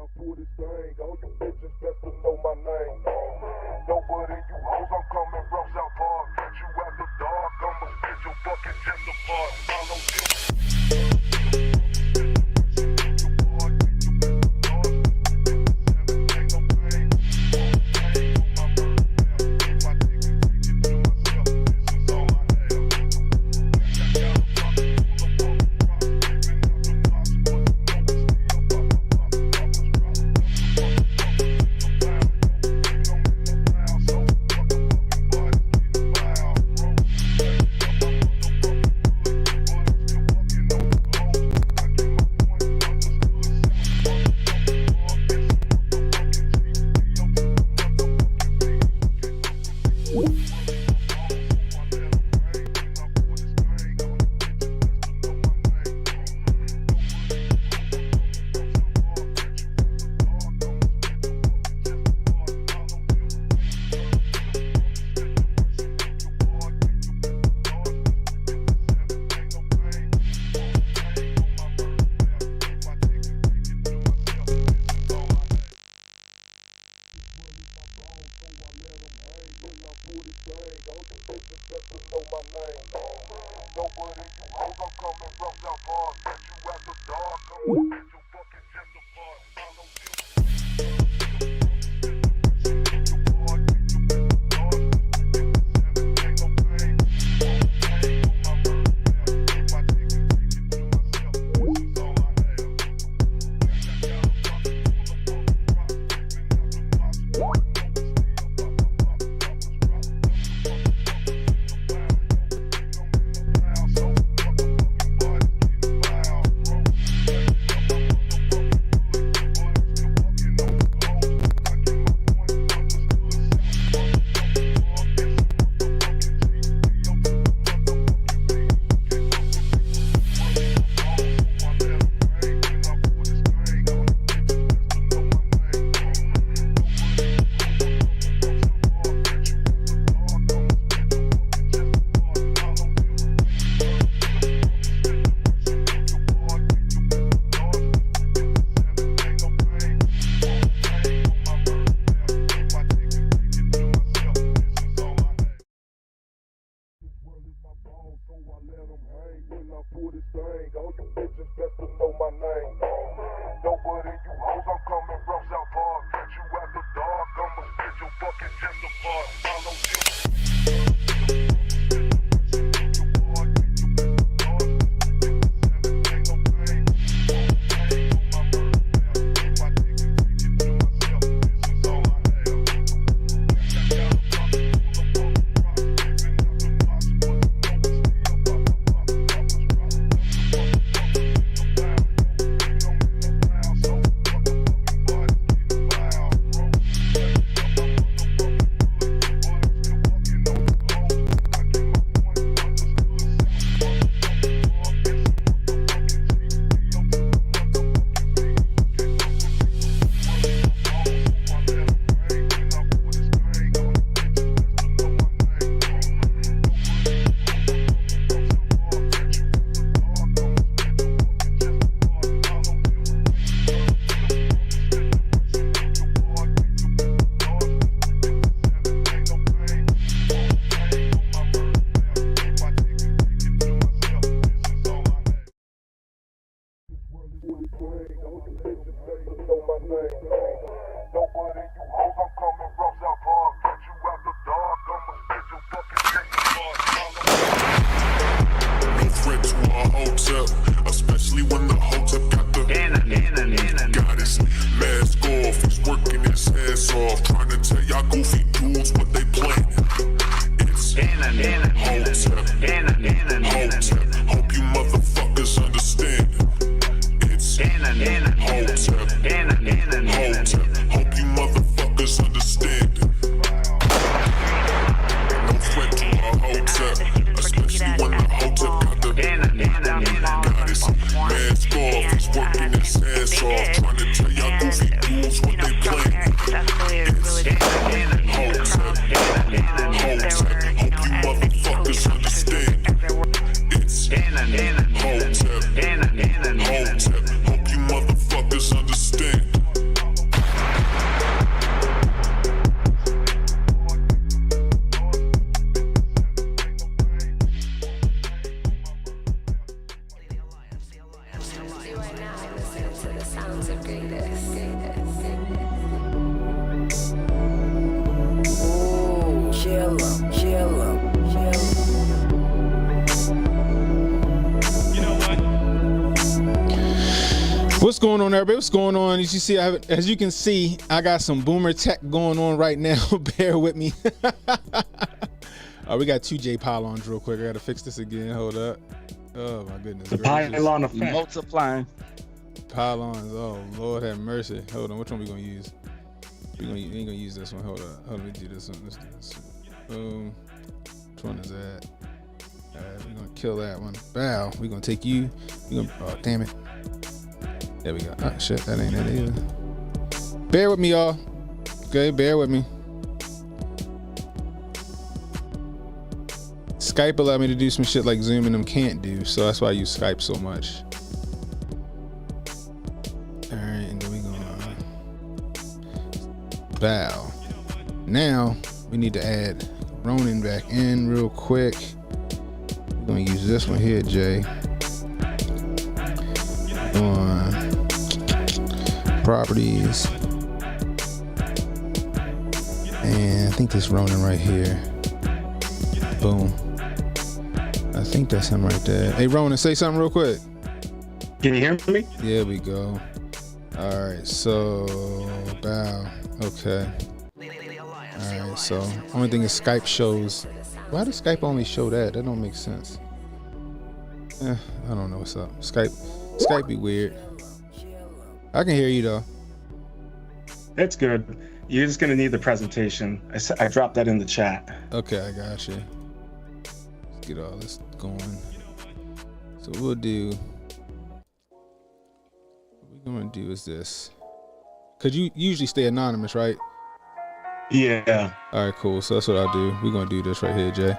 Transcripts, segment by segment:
I pull this thing, all you bitches best to know my name. Nobody you hoes, I'm coming from South Park. Catch you after dark, I'ma spit your fucking chest apart. Follow you. No threat to a Hotep, especially when the Hotep got the goddess. Mask off, he's working his ass off, trying to tell y'all goofy dudes what they plan. It's Hotep, Hotep. Hope you motherfuckers understand. It's Hotep, Hotep. Hope you motherfuckers Ooh, kill 'em, kill 'em, kill 'em. You know what? What's going on, everybody? What's going on? As you see, as you can see, I got some boomer tech going on right now. Bear with me. We got 2J pylons real quick. I gotta fix this again. Hold up. Oh my goodness. The pylon effect. Multiplying. Pylons. Oh Lord have mercy. Hold on. Which one we gonna use? We ain't gonna use this one. Hold up. Hold on. Let me do this one. Let's do this one. Boom. Which one is that? Alright, we're gonna kill that one. Bow. We're gonna take you. Oh damn it. There we go. Oh shit, that ain't it either. Bear with me, y'all. Okay, bear with me. Skype allowed me to do some shit like Zoom and them can't do, so that's why I use Skype so much. Alright, and then we gonna bow. Now we need to add Ronin back in real quick. We're gonna use this one here, Jay. On properties, and I think this Ronin right here. Boom. I think that's him right there. Hey Ronin, say something real quick. Can you hear me? There we go. All right, so bow. Okay. All right, so only thing is Skype shows. Why does Skype only show that? That don't make sense. I don't know what's up. Skype be weird. I can hear you though. It's good. You're just gonna need the presentation. I dropped that in the chat. Okay, I got you. Let's get all this going. So what we'll do, what we're gonna do is this. Cause you usually stay anonymous, right? Yeah. All right, cool. So that's what I'll do. We're gonna do this right here, Jay.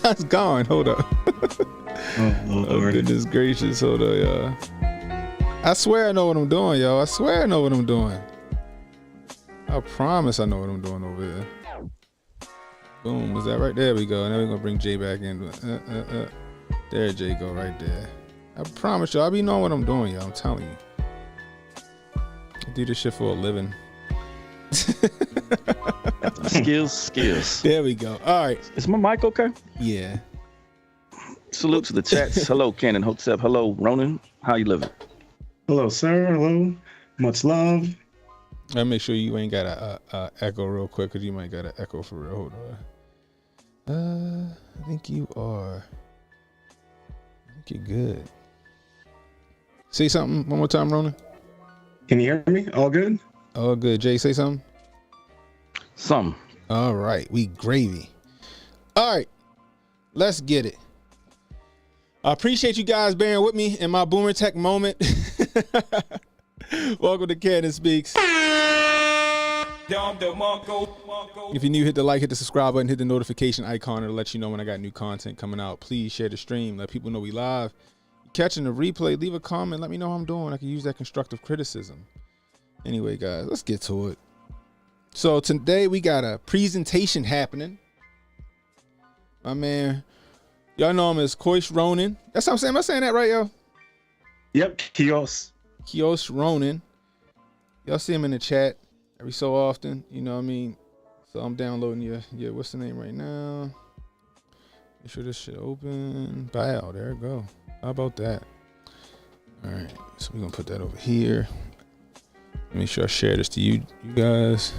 It's gone. Hold up. Oh goodness gracious. Hold up, y'all. I swear I know what I'm doing, yo. I swear I know what I'm doing. I promise I know what I'm doing over here. Boom. Was that right? There we go. Now we're gonna bring Jay back in. There Jay go right there. I promise you, I be knowing what I'm doing, yo. I'm telling you. I do this shit for a living. Skills. There we go. All right. Is my mic okay? Yeah. Salute to the chats. Hello, CannonHotep. Hello, Ronin. How you living? Hello, sir. Hello. Much love. I make sure you ain't got a echo real quick, cause you might got an echo for real. Hold on. I think you are. I think you're good. Say something one more time, Ronin. Can you hear me? All good? All good. Jay, say something. Some. All right, we gravy. All right, let's get it. I appreciate you guys bearing with me in my boomer tech moment. Welcome to Cannon Speaks. If you're new, hit the like, hit the subscribe button, hit the notification icon. It'll let you know when I got new content coming out. Please share the stream. Let people know we live. Catching the replay, leave a comment. Let me know how I'm doing. I can use that constructive criticism. Anyway, guys, let's get to it. So today we got a presentation happening. My man, y'all know him as Koish Ronin. That's what I'm saying. Am I saying that right, yo? Yep, Kios. Kios Ronin. Y'all see him in the chat every so often. You know what I mean? So I'm downloading your what's the name right now? Make sure this shit open. Bow, there it go. How about that? All right, so we're gonna put that over here. Make sure I share this to you guys.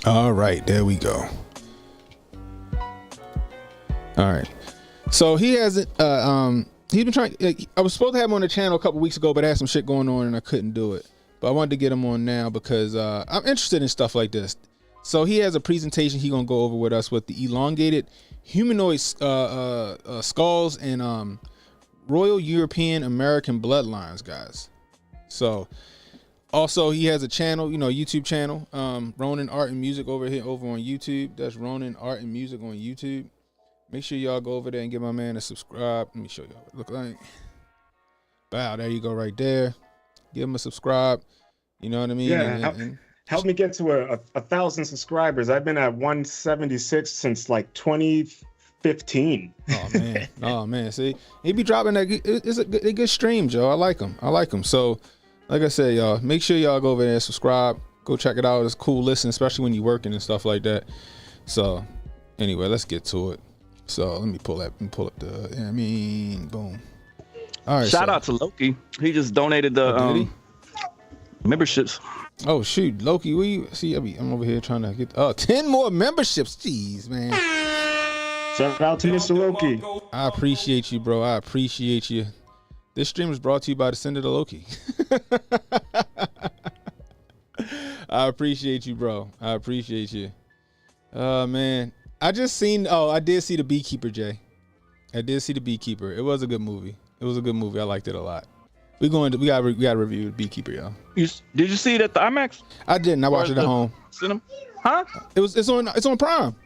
All right, there we go. All right, so he hasn't. He's been trying. I was supposed to have him on the channel a couple weeks ago, but I had some shit going on and I couldn't do it. But I wanted to get him on now because I'm interested in stuff like this. So he has a presentation he gonna go over with us with the elongated humanoid skulls and Royal European American bloodlines, guys. So also he has a channel, YouTube channel, Ronin Art and Music over on YouTube. That's Ronin Art and Music on YouTube. Make sure y'all go over there and give my man a subscribe. Let me show y'all what it look like. Wow, there you go right there. Give him a subscribe. You know what I mean? Yeah. Help me get to a 1,000 subscribers. I've been at 176 since like 2015, 15. Oh man. See, he be dropping that. It's a good stream, Joe. I like him. So, like I said, y'all, make sure y'all go over there and subscribe. Go check it out. It's a cool listen, especially when you're working and stuff like that. So, anyway, let's get to it. So let me pull up the. Boom. All right. Shout out to Loki. He just donated the memberships. Oh shoot, Loki, I'm over here trying to get 10 more memberships. Jeez, man. Shout out to Mr. Loki. I appreciate you, bro. I appreciate you. This stream is brought to you by the Sender to Loki. I appreciate you, bro. I appreciate you. Man. I did see The Beekeeper, Jay. I did see The Beekeeper. It was a good movie. I liked it a lot. We gotta review The Beekeeper, y'all. Did you see it at the IMAX? I didn't. I watched it at home. Cinema? Huh? It's on Prime.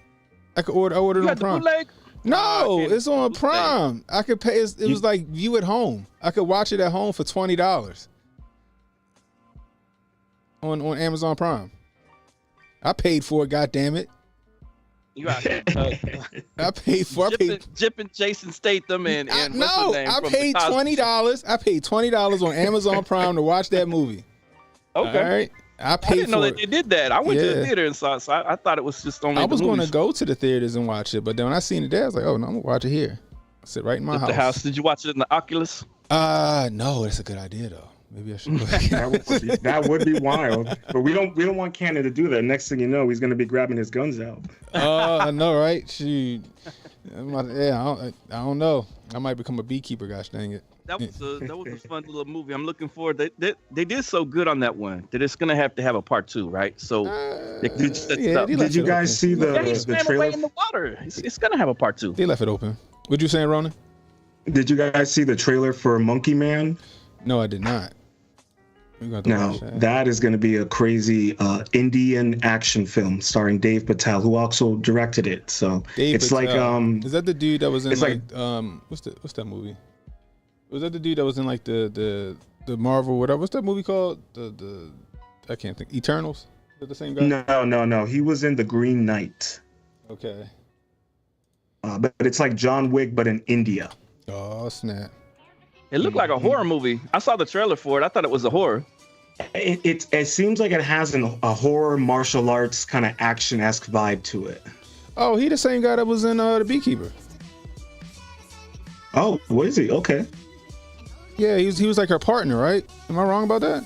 I ordered it on Prime. No, it's on Prime. I could pay. It was like view at home. I could watch it at home for $20 on Amazon Prime. I paid for it. God damn it. You got I paid Jip and Jason Statham and no, I paid $20. I paid $20 on Amazon Prime to watch that movie. Okay. All right. I didn't know that they did that. I went to the theater and saw it, so I thought it was just only. I was going to go to the theaters and watch it, but then when I seen it there, I was like, oh no, I'm gonna watch it here. I sit right in my house. Did you watch it in the Oculus? No, that's a good idea though. Maybe I should. That would be wild. But we don't want Cannon to do that. Next thing you know, he's gonna be grabbing his guns out. I know, right? Shoot. I don't know. I might become a beekeeper. Gosh dang it. That was a fun little movie. I'm looking forward. They did so good on that one that it's gonna have to have a part 2, right? So did you guys see the trailer? Away in the water. It's gonna have a part 2. They left it open. What you saying, Ronin? Did you guys see the trailer for Monkey Man? No, I did not. Now that is going to be a crazy Indian action film starring Dave Patel, who also directed it. So Dave Patel. Is that the dude that was in what's that movie? Was that the dude that was in like the Marvel whatever? What's that movie called? The I can't think. Eternals? Is that the same guy? No. He was in The Green Knight. Okay. But it's like John Wick, but in India. Oh snap! It looked like a horror movie. I saw the trailer for it. I thought it was a horror. It seems like it has a horror martial arts kind of action-esque vibe to it. Oh, he the same guy that was in The Beekeeper. Oh, what is he? Okay. Yeah, he was like her partner, right? Am I wrong about that?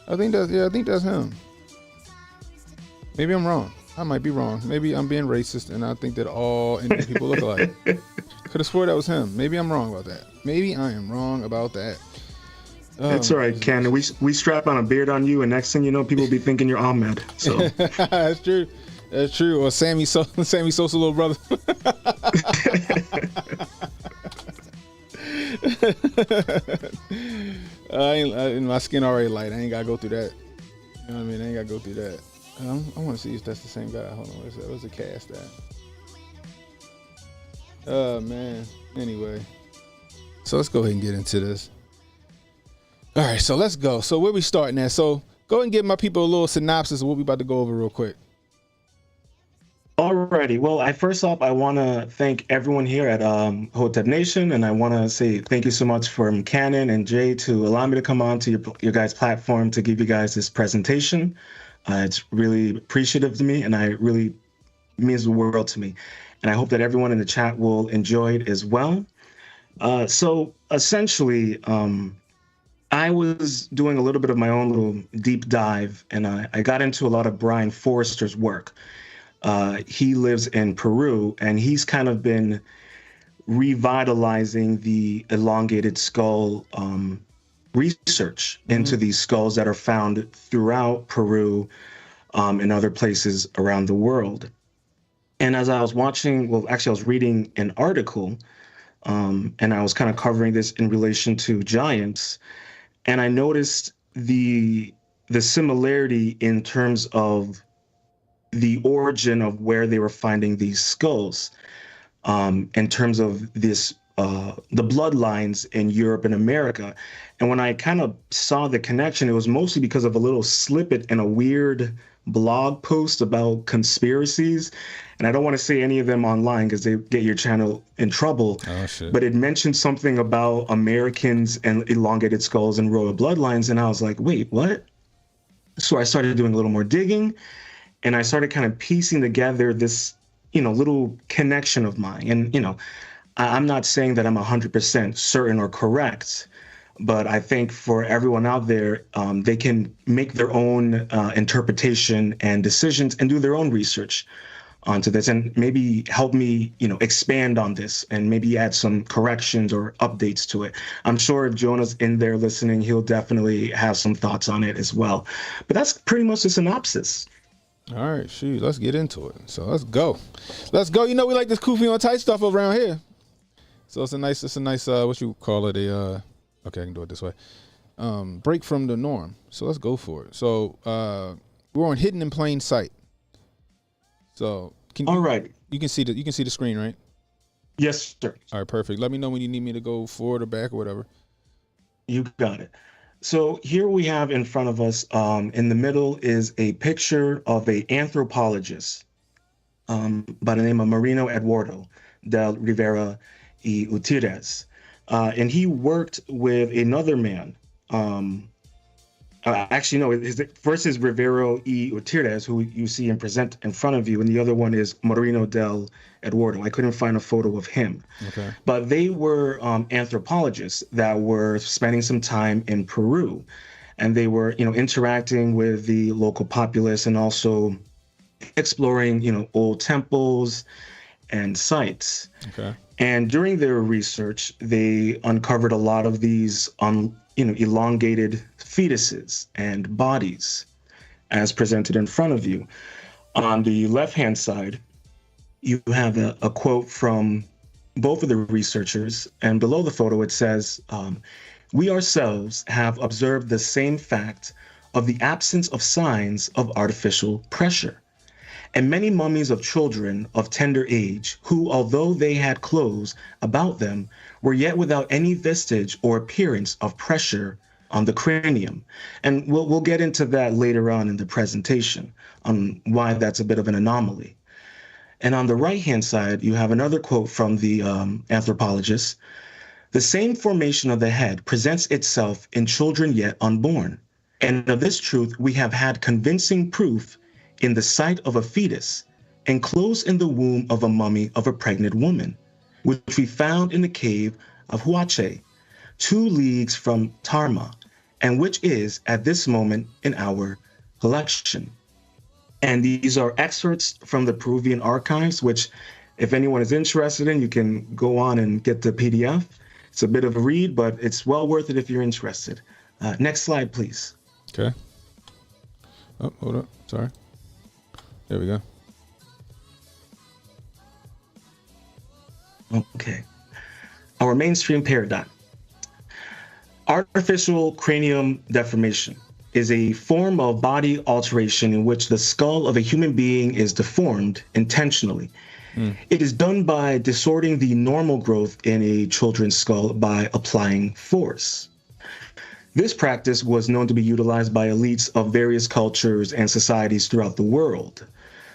I think that's him. Maybe I'm wrong. I might be wrong. Maybe I'm being racist and I think that all Indian people look alike. Could have swore that was him. Maybe I'm wrong about that. Maybe I am wrong about that. It's all right, Cannon. We strap on a beard on you, and next thing you know, people will be thinking you're Ahmed. So that's true. That's true. Or Sammy Sosa little brother. My skin already light. I ain't gotta go through that. You know what I mean? I ain't gotta go through that. I want to see if that's the same guy. Hold on, where's the cast at? Oh man. Anyway, so let's go ahead and get into this. All right, so let's go. So where we starting at? So go ahead and give my people a little synopsis of what we about to go over real quick. Alrighty. Well, first off, I want to thank everyone here at Hotep Nation, and I want to say thank you so much from Cannon and Jay to allow me to come on to your guys' platform to give you guys this presentation. It's really appreciative to me, and it really means the world to me. And I hope that everyone in the chat will enjoy it as well. So essentially, I was doing a little bit of my own little deep dive, and I got into a lot of Brian Forrester's work. He lives in Peru, and he's kind of been revitalizing the elongated skull research into these skulls that are found throughout Peru and other places around the world. And as I was watching, I was reading an article, and I was kind of covering this in relation to giants, and I noticed the similarity in terms of the origin of where they were finding these skulls, in terms of this the bloodlines in Europe and America. And when I kind of saw the connection, it was mostly because of a little snippet in a weird blog posts about conspiracies, and I don't want to say any of them online because they get your channel in trouble. Oh shit. But it mentioned something about Americans and elongated skulls and royal bloodlines, and I was like, wait, what? So I started doing a little more digging, and I started kind of piecing together this, little connection of mine. And, I'm not saying that I'm 100% certain or correct, but I think for everyone out there, they can make their own interpretation and decisions and do their own research onto this and maybe help me, expand on this and maybe add some corrections or updates to it. I'm sure if Jonah's in there listening, he'll definitely have some thoughts on it as well. But that's pretty much the synopsis. All right, shoot, let's get into it. So let's go. We like this Kufi on tight stuff around here. So it's a nice, what you call it, okay, I can do it this way. Break from the norm. So let's go for it. So we're on Hidden in Plain Sight. So all right. You can see the screen, right? Yes, sir. All right, perfect. Let me know when you need me to go forward or back or whatever. You got it. So here we have in front of us, in the middle is a picture of a anthropologist by the name of Marino Eduardo del Rivera y Gutierrez. And he worked with another man. Actually, no, first is Rivero y Gutierrez, who you see and present in front of you, and the other one is Marino del Eduardo. I couldn't find a photo of him. Okay. But they were anthropologists that were spending some time in Peru, and they were, interacting with the local populace and also exploring, old temples and sites. Okay. And during their research, they uncovered a lot of these, elongated fetuses and bodies as presented in front of you. On the left-hand side, you have a quote from both of the researchers, and below the photo it says, "We ourselves have observed the same fact of the absence of signs of artificial pressure. And many mummies of children of tender age, who, although they had clothes about them, were yet without any vestige or appearance of pressure on the cranium." And we'll get into that later on in the presentation on why that's a bit of an anomaly. And on the right-hand side, you have another quote from the anthropologist. "The same formation of the head presents itself in children yet unborn. And of this truth we have had convincing proof in the sight of a fetus enclosed in the womb of a mummy of a pregnant woman, which we found in the cave of Huache, 2 leagues from Tarma, and which is at this moment in our collection." And these are excerpts from the Peruvian archives, which if anyone is interested in, you can go on and get the PDF. It's a bit of a read, but it's well worth it if you're interested. Next slide, please. Okay. Oh, hold up. Sorry. There we go. Okay. Our mainstream paradigm. Artificial cranium deformation is a form of body alteration in which the skull of a human being is deformed intentionally. It is done by distorting the normal growth in a children's skull by applying force. This practice was known to be utilized by elites of various cultures and societies throughout the world: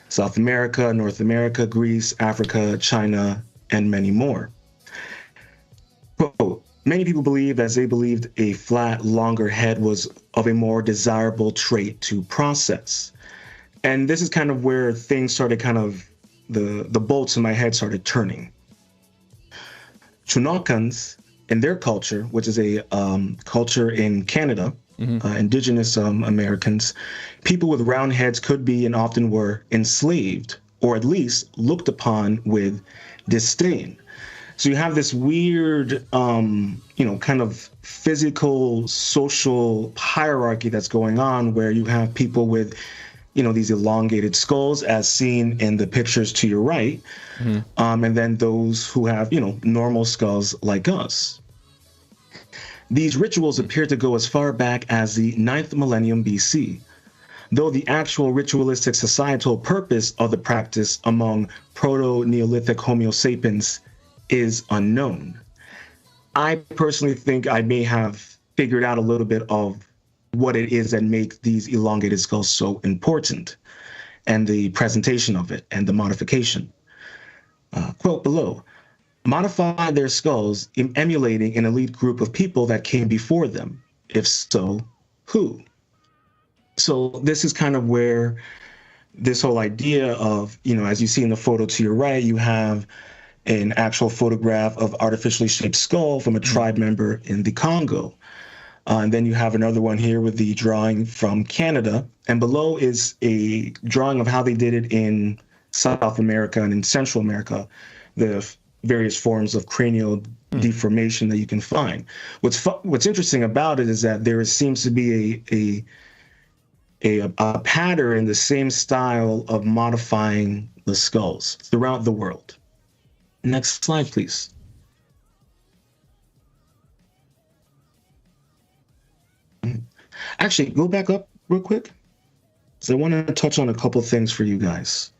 South America, North America, Greece, Africa, China, and many more. Quote, "Many people believed, as they believed a flat, longer head was of a more desirable trait to process." And this is kind of where things started the bolts in my head started turning. Chinokans, in their culture, which is a culture in Canada, indigenous Americans, people with round heads could be and often were enslaved, or at least looked upon with disdain. So you have this weird, kind of physical, social hierarchy that's going on where you have people with, these elongated skulls as seen in the pictures to your right, and then those who have, normal skulls like us. These rituals appear to go as far back as the 9th millennium BC, though the actual ritualistic societal purpose of the practice among proto-Neolithic Homo sapiens is unknown. I personally think I may have figured out a little bit of what it is that makes these elongated skulls so important, and the presentation of it and the modification. Quote below, modify their skulls emulating an elite group of people that came before them. If so, who? So this is kind of where this whole idea of, as you see in the photo to your right, you have an actual photograph of artificially shaped skull from a tribe member in the Congo. And then you have another one here with the drawing from Canada. And below is a drawing of how they did it in South America and in Central America, the various forms of cranial deformation that you can find. What's interesting about it is that there seems to be a pattern in the same style of modifying the skulls throughout the world. Next slide, please. Actually, go back up real quick. So I want to touch on a couple things for you guys.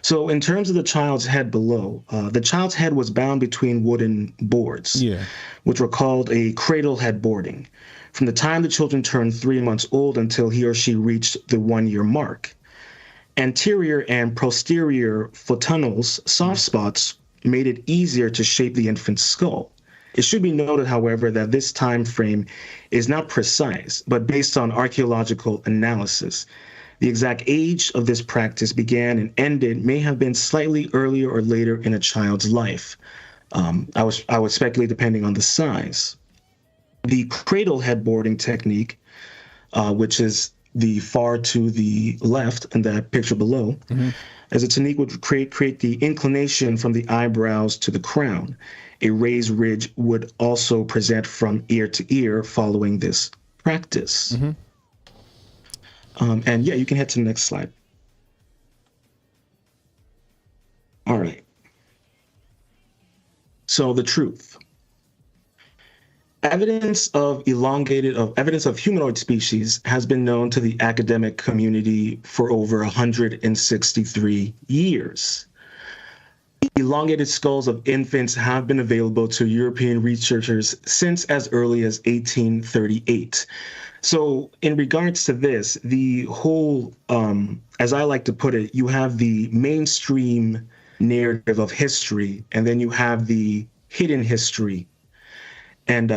So in terms of the child's head below, the child's head was bound between wooden boards, which were called a cradle head boarding, from the time the children turned 3 months old until he or she reached the 1-year mark. Anterior and posterior fontanelles, soft spots, made it easier to shape the infant's skull. It should be noted, however, that this time frame is not precise, but based on archaeological analysis. The exact age of this practice began and ended may have been slightly earlier or later in a child's life. I would speculate depending on the size. The cradle head boarding technique, which is the far to the left in that picture below, as a technique would create the inclination from the eyebrows to the crown. A raised ridge would also present from ear to ear following this practice. And yeah, you can head to the next slide. All right. So the truth. Evidence of humanoid species has been known to the academic community for over 163 years. Elongated skulls of infants have been available to European researchers since as early as 1838. So in regards to this, the whole, as I like to put it, you have the mainstream narrative of history, and then you have the hidden history. And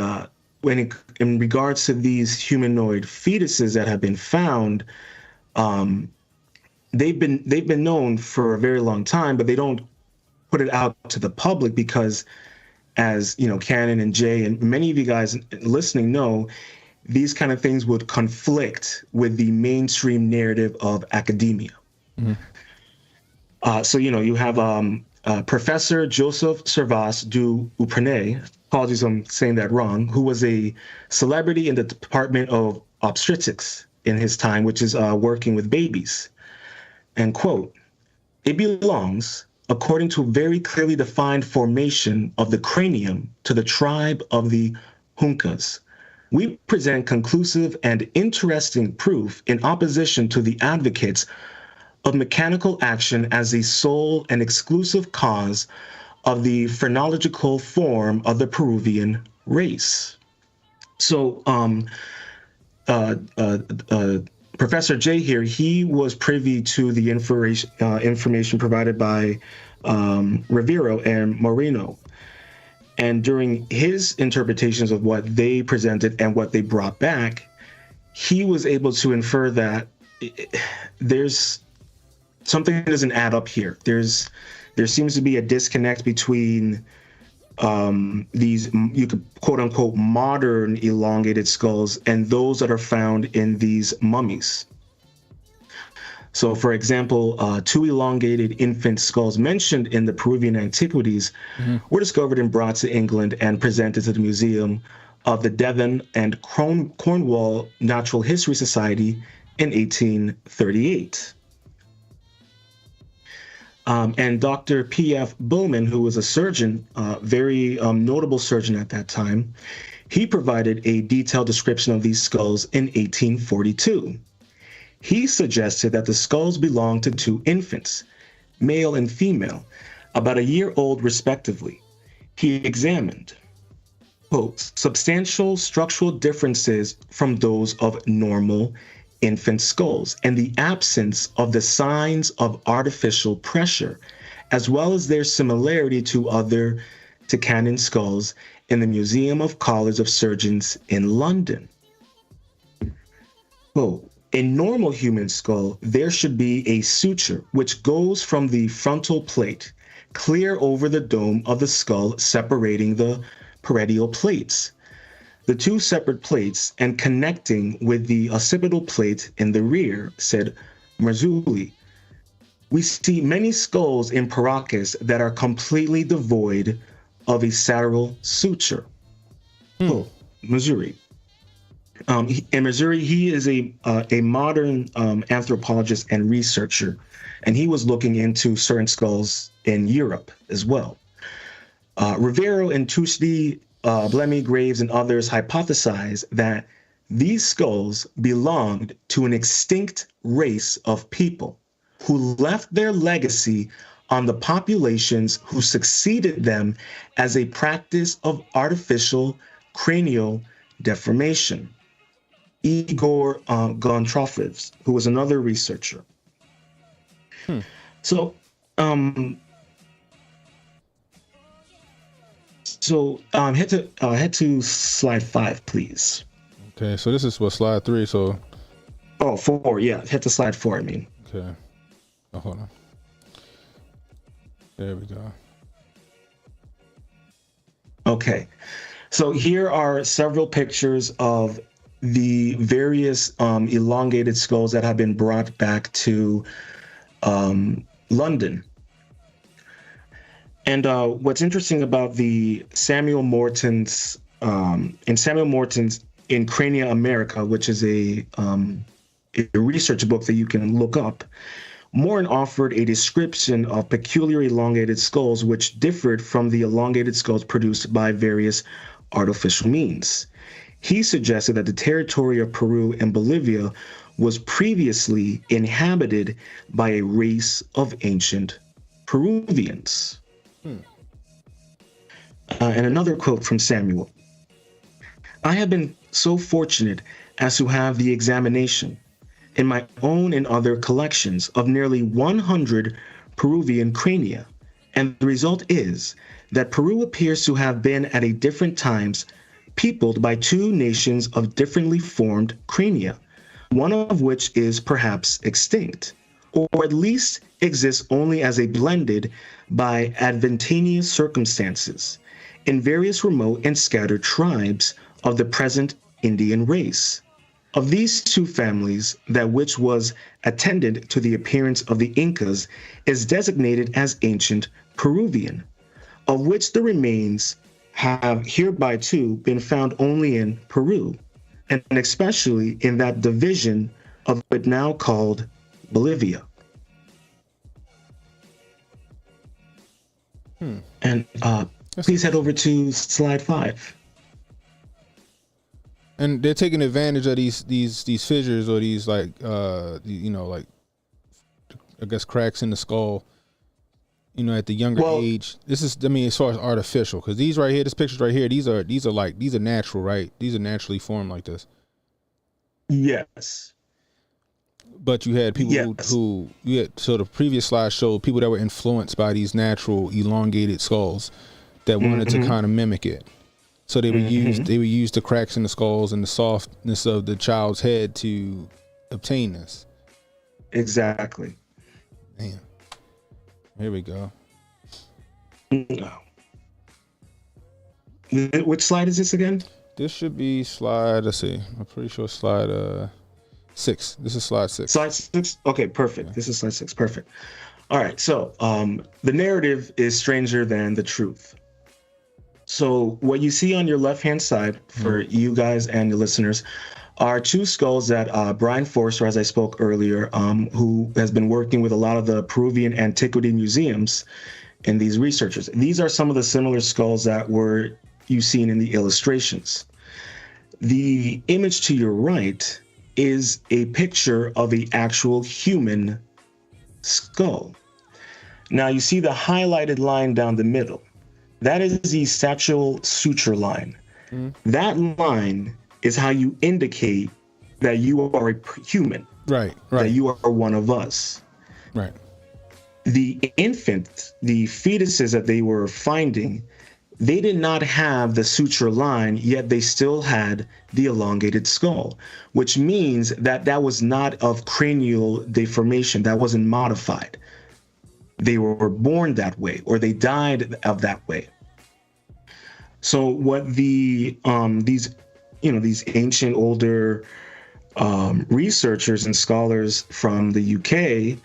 in regards to these humanoid fetuses that have been found, they've been known for a very long time, but they don't put it out to the public because, as Cannon and Jay and many of you guys listening know, these kind of things would conflict with the mainstream narrative of academia. So you have Professor Joseph Servas du Uprenay, apologies if I'm saying that wrong, who was a celebrity in the Department of Obstetrics in his time, which is working with babies. And quote, "It belongs, according to very clearly defined formation of the cranium, to the tribe of the Huncas. We present conclusive and interesting proof in opposition to the advocates of mechanical action as the sole and exclusive cause of the phrenological form of the Peruvian race." So Professor J here, he was privy to the information provided by Rivero and Moreno. And during his interpretations of what they presented and what they brought back, he was able to infer that there's something that doesn't add up here. There seems to be a disconnect between these, you could quote unquote, modern elongated skulls and those that are found in these mummies. So, for example, 2 elongated infant skulls mentioned in the Peruvian antiquities were discovered and brought to England and presented to the Museum of the Devon and Cornwall Natural History Society in 1838. And Dr. P.F. Bowman, who was a surgeon, very notable surgeon at that time, he provided a detailed description of these skulls in 1842. He suggested that the skulls belonged to 2 infants, male and female, about a year old respectively. He examined quote, substantial structural differences from those of normal infant skulls, and the absence of the signs of artificial pressure, as well as their similarity to cannon skulls in the Museum of College of Surgeons in London. Quote, a normal human skull, there should be a suture which goes from the frontal plate clear over the dome of the skull, separating the parietal plates, the two separate plates, and connecting with the occipital plate in the rear, said Marzulli. We see many skulls in Paracas that are completely devoid of a sateral suture. Oh, Missouri. In Missouri, he is a modern anthropologist and researcher, and he was looking into certain skulls in Europe as well. Rivero and Tushdie, Blemmy, Graves, and others hypothesize that these skulls belonged to an extinct race of people who left their legacy on the populations who succeeded them as a practice of artificial cranial deformation. Igor Gontrofovs, who was another researcher. So head to slide 5, please. Okay, so this is what, slide 3. So 4, yeah, head to slide 4. I mean. Okay. Oh, hold on. There we go. Okay, so here are several pictures of the various elongated skulls that have been brought back to London. And what's interesting about the Samuel Morton's in Crania America, which is a research book that you can look up, Morton offered a description of peculiar elongated skulls which differed from the elongated skulls produced by various artificial means. He suggested that the territory of Peru and Bolivia was previously inhabited by a race of ancient Peruvians. And another quote from Samuel. I have been so fortunate as to have the examination in my own and other collections of nearly 100 Peruvian crania, and the result is that Peru appears to have been at a different times peopled by two nations of differently formed crania, one of which is perhaps extinct, or at least exists only as a blended by advantageous circumstances in various remote and scattered tribes of the present Indian race. Of these two families, that which was attendant to the appearance of the Incas is designated as ancient Peruvian, of which the remains have hereby too been found only in Peru, and especially in that division of it now called Bolivia. And please head over to slide 5. And they're taking advantage of these fissures, or these like I guess cracks in the skull, at the younger age. This is, as far as artificial, because these right here, this pictures right here, these are natural, right? These are naturally formed like this. Yes. But you had people so the previous slide showed people that were influenced by these natural elongated skulls that wanted to kind of mimic it. So they would use the cracks in the skulls and the softness of the child's head to obtain this. Exactly. Damn. Here we go. Which slide is this again? This should be slide, let's see. I'm pretty sure slide 6. This is slide 6. Slide 6? Okay, perfect. This is slide 6. Perfect. All right. So the narrative is stranger than the truth. So what you see on your left-hand side for you guys and the listeners are two skulls that Brian Forster, as I spoke earlier, who has been working with a lot of the Peruvian antiquity museums and these researchers. These are some of the similar skulls that you've seen in the illustrations. The image to your right is a picture of the actual human skull. Now you see the highlighted line down the middle. That is the sagittal suture line. That line is how you indicate that you are a human, Right. that you are one of us. Right. The infants, the fetuses that they were finding, they did not have the suture line, yet they still had the elongated skull, which means that that was not of cranial deformation, that wasn't modified. They were born that way, or they died of that way. So what these ancient older researchers and scholars from the UK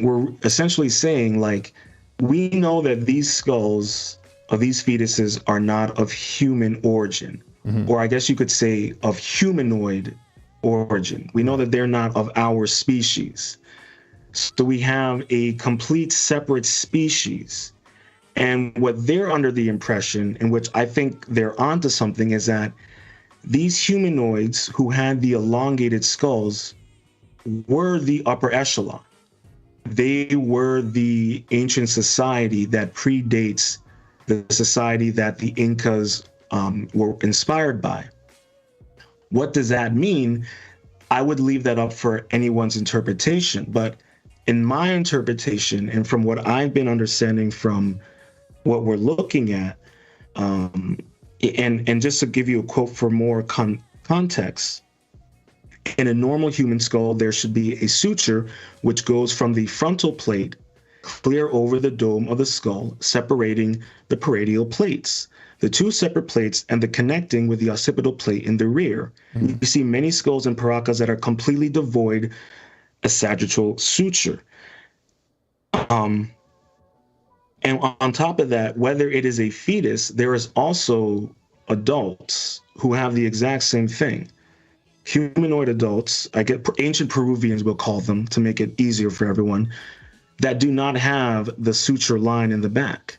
were essentially saying, like, we know that these skulls of these fetuses are not of human origin, or I guess you could say of humanoid origin. We know that they're not of our species. So we have a complete separate species. And what they're under the impression, in which I think they're onto something, is that these humanoids who had the elongated skulls were the upper echelon. They were the ancient society that predates the society that the Incas were inspired by. What does that mean? I would leave that up for anyone's interpretation. But in my interpretation, and from what I've been understanding from what we're looking at, and just to give you a quote for more context, in a normal human skull, there should be a suture which goes from the frontal plate clear over the dome of the skull, separating the parietal plates, the two separate plates, and the connecting with the occipital plate in the rear. You see many skulls and paracas that are completely devoid of sagittal suture. And on top of that, whether it is a fetus, there is also adults who have the exact same thing. Humanoid adults, I get ancient Peruvians will call them to make it easier for everyone, that do not have the suture line in the back.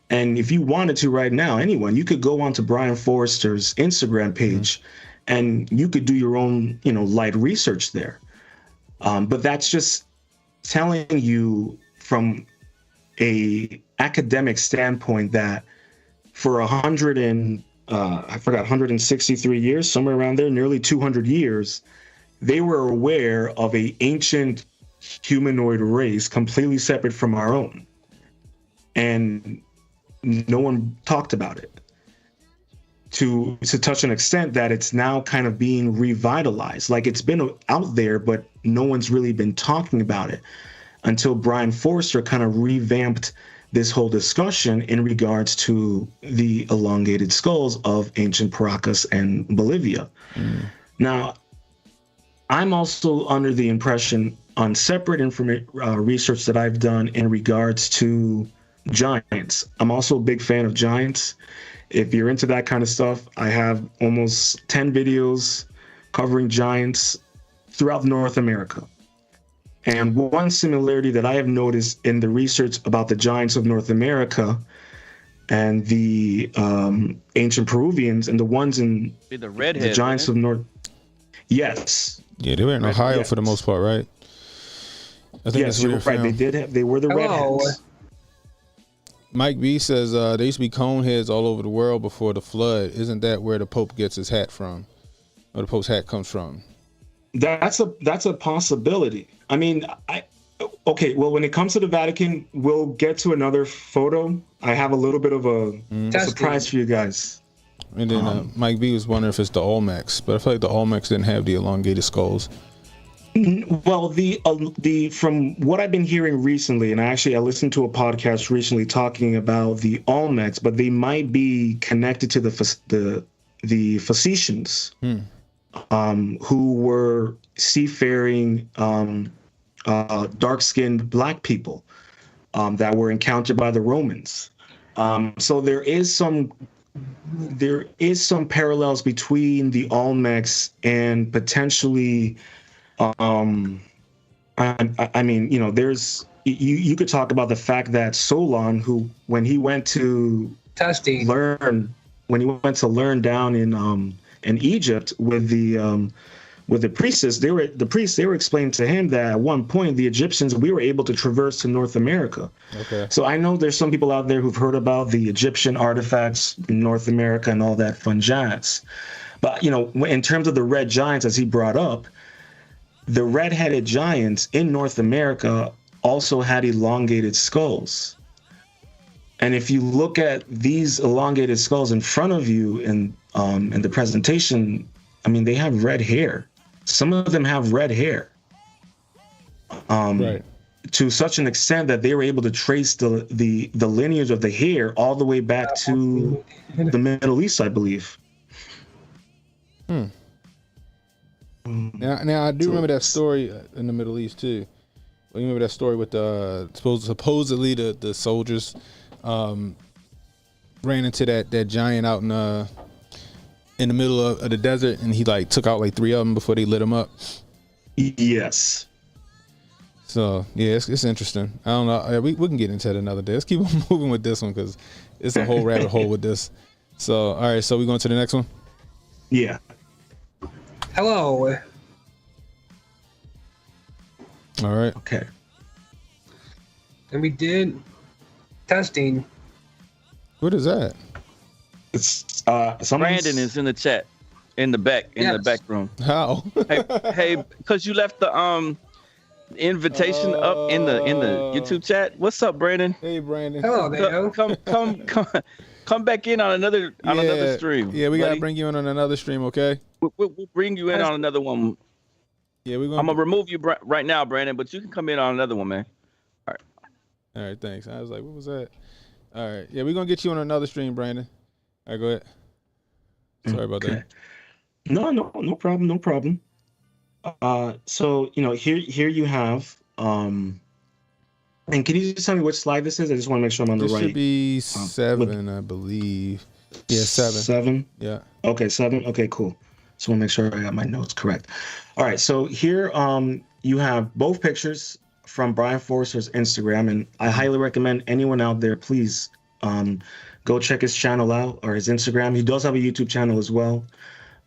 And if you wanted to right now, anyone, you could go onto Brian Forrester's Instagram page and you could do your own, light research there. But that's just telling you from a academic standpoint that for 163 years, somewhere around there, nearly 200 years, they were aware of a ancient humanoid race completely separate from our own. And no one talked about it to such an extent that it's now kind of being revitalized. Like, it's been out there, but no one's really been talking about it until Brian Forrester kind of revamped this whole discussion in regards to the elongated skulls of ancient Paracas and Bolivia. Now, I'm also under the impression on separate research that I've done in regards to giants. I'm also a big fan of giants. If you're into that kind of stuff, I have almost 10 videos covering giants throughout North America. And one similarity that I have noticed in the research about the giants of North America and the ancient Peruvians and the ones in the giants of North. Yes. Yeah, they were in Ohio for the most part, right? I think yes, you're right. They were the redheads. Mike B says there used to be cone heads all over the world before the flood. Isn't that where the Pope gets his hat from? Or the Pope's hat comes from? That's a possibility. I mean, okay, well, when it comes to the Vatican, we'll get to another photo. I have a little bit of a surprise for you guys. And then Mike B was wondering if it's the Olmecs, but I feel like the Olmecs didn't have the elongated skulls. Well, the from what I've been hearing recently, and I listened to a podcast recently talking about the Olmecs, but they might be connected to the Phoenicians, who were seafaring, dark-skinned black people that were encountered by the Romans. So there is some parallels between the Olmecs and potentially. I mean, there's you could talk about the fact that Solon, who when he went to learn down in Egypt with the with the priestess, they were explaining to him that at one point the Egyptians, we were able to traverse to North America. Okay. So I know there's some people out there who've heard about the Egyptian artifacts in North America and all that fun jazz. But, you know, in terms of the red giants, as he brought up, the red-headed giants in North America also had elongated skulls. And if you look at these elongated skulls in front of you in the presentation, I mean, they have red hair. Some of them have red hair. Right. To such an extent that they were able to trace the lineage of the hair all the way back to the Middle East, I believe. Now I do remember that story in the Middle East too. You remember that story with supposedly the soldiers ran into that giant out in the middle of the desert, and he like took out like 3 of them before they lit him up. Yes. So yeah, it's interesting. I don't know. We can get into it another day. Let's keep on moving with this one because it's a whole rabbit hole with this. So all right, so we going to the next one. Yeah. Hello. All right. Okay. And we did testing. What is that? It's Brandon is in the chat, in the back room. How? Hey, because you left the invitation up in the YouTube chat. What's up, Brandon? Hey, Brandon. Hello there. Come back in on another stream. Yeah, we buddy. gotta bring you in on another stream, okay? We'll bring you in on another one. Yeah, we're I'm gonna remove you right now, Brandon, but you can come in on another one, man. All right, thanks. I was like, what was that? All right, yeah, we're gonna get you on another stream, Brandon. All right, go ahead. Sorry about that. No problem. So you know, here you have and can you just tell me which slide this is? I just want to make sure I'm on the right. This should be 7, I believe. Yeah, 7. 7? Yeah. Okay, 7. Okay, cool. Just want to make sure I got my notes correct. All right, so here you have both pictures from Brian Forrester's Instagram, and I highly recommend anyone out there, please go check his channel out or his Instagram. He does have a YouTube channel as well.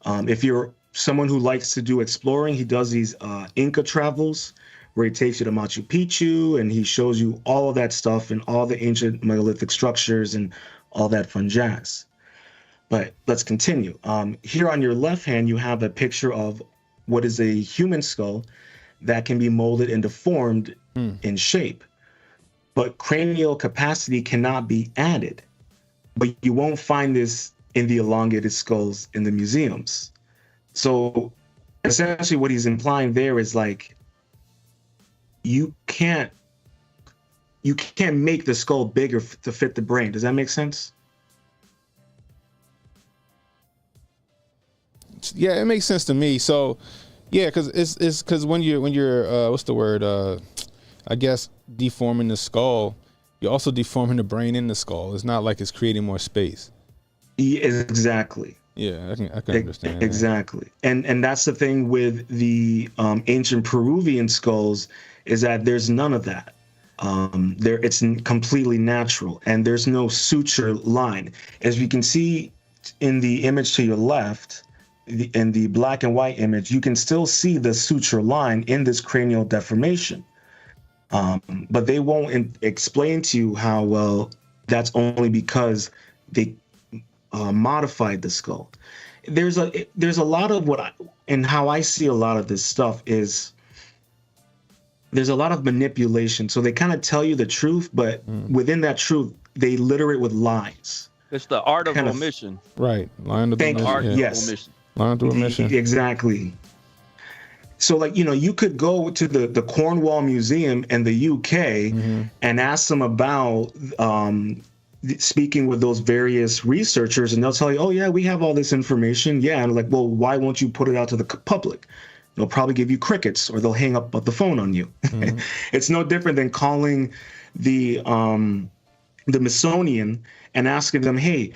If you're someone who likes to do exploring, he does these Inca travels where he takes you to Machu Picchu and he shows you all of that stuff and all the ancient megalithic structures and all that fun jazz. But let's continue. Here on your left hand, you have a picture of what is a human skull that can be molded and deformed in shape. But cranial capacity cannot be added. But you won't find this in the elongated skulls in the museums. So essentially what he's implying there is like, you can't make the skull bigger to fit the brain. Does that make sense? Yeah, it makes sense to me. So, yeah, because it's because when you're what's the word? I guess deforming the skull, you're also deforming the brain in the skull. It's not like it's creating more space. Yeah, exactly. Yeah, I can understand. Exactly. And that's the thing with the ancient Peruvian skulls is that there's none of that. It's completely natural, and there's no suture line. As we can see in the image to your left, in the black and white image, you can still see the suture line in this cranial deformation. But they won't explain to you how well that's only because they modified the skull. There's a lot of and how I see a lot of this stuff is there's a lot of manipulation. So they kind of tell you the truth, but within that truth, they litter it with lies. It's the art of omission. Right. Line of omission. Art of yes. omission. Line of omission. Exactly. So like, you know, you could go to the Cornwall Museum in the UK and ask them about speaking with those various researchers, and they'll tell you, oh yeah, we have all this information. Yeah. And like, well, why won't you put it out to the public? They'll probably give you crickets, or they'll hang up the phone on you. It's no different than calling the Smithsonian and asking them, hey,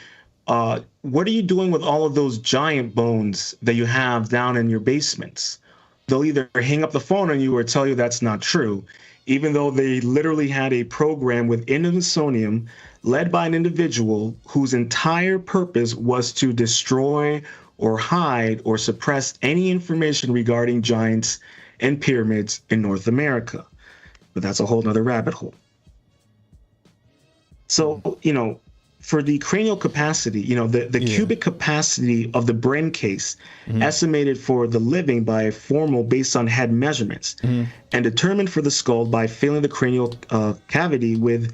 what are you doing with all of those giant bones that you have down in your basements? They'll either hang up the phone on you or tell you that's not true, even though they literally had a program within the Smithsonian led by an individual whose entire purpose was to destroy or hide or suppress any information regarding giants and pyramids in North America. But that's a whole nother rabbit hole. So, for the cranial capacity, the cubic capacity of the brain case estimated for the living by formal based on head measurements and determined for the skull by filling the cranial cavity with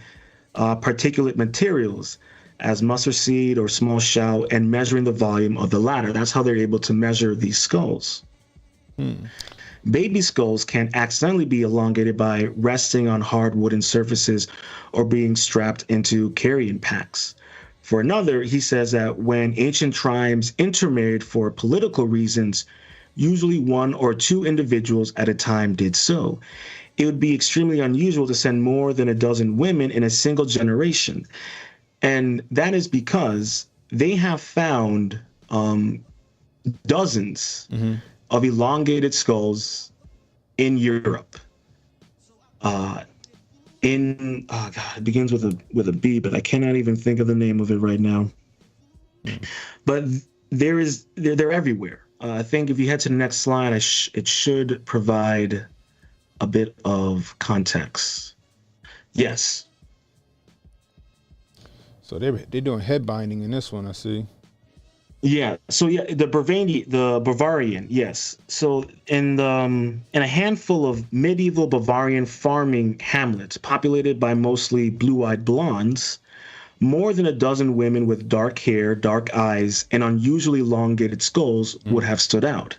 particulate materials as mustard seed or small shell and measuring the volume of the latter. That's how they're able to measure these skulls. Baby skulls can accidentally be elongated by resting on hard wooden surfaces or being strapped into carrying packs. For another, he says that when ancient tribes intermarried for political reasons, usually one or two individuals at a time did so. It would be extremely unusual to send more than a dozen women in a single generation. And that is because they have found dozens of elongated skulls in Europe. It begins with a B, but I cannot even think of the name of it right now. But they're everywhere. I think if you head to the next slide, it should provide a bit of context. Yes. So they're doing head binding in this one, I see. Yeah. So the Bavarian, yes. So in a handful of medieval Bavarian farming hamlets populated by mostly blue-eyed blondes, more than a dozen women with dark hair, dark eyes, and unusually elongated skulls would have stood out.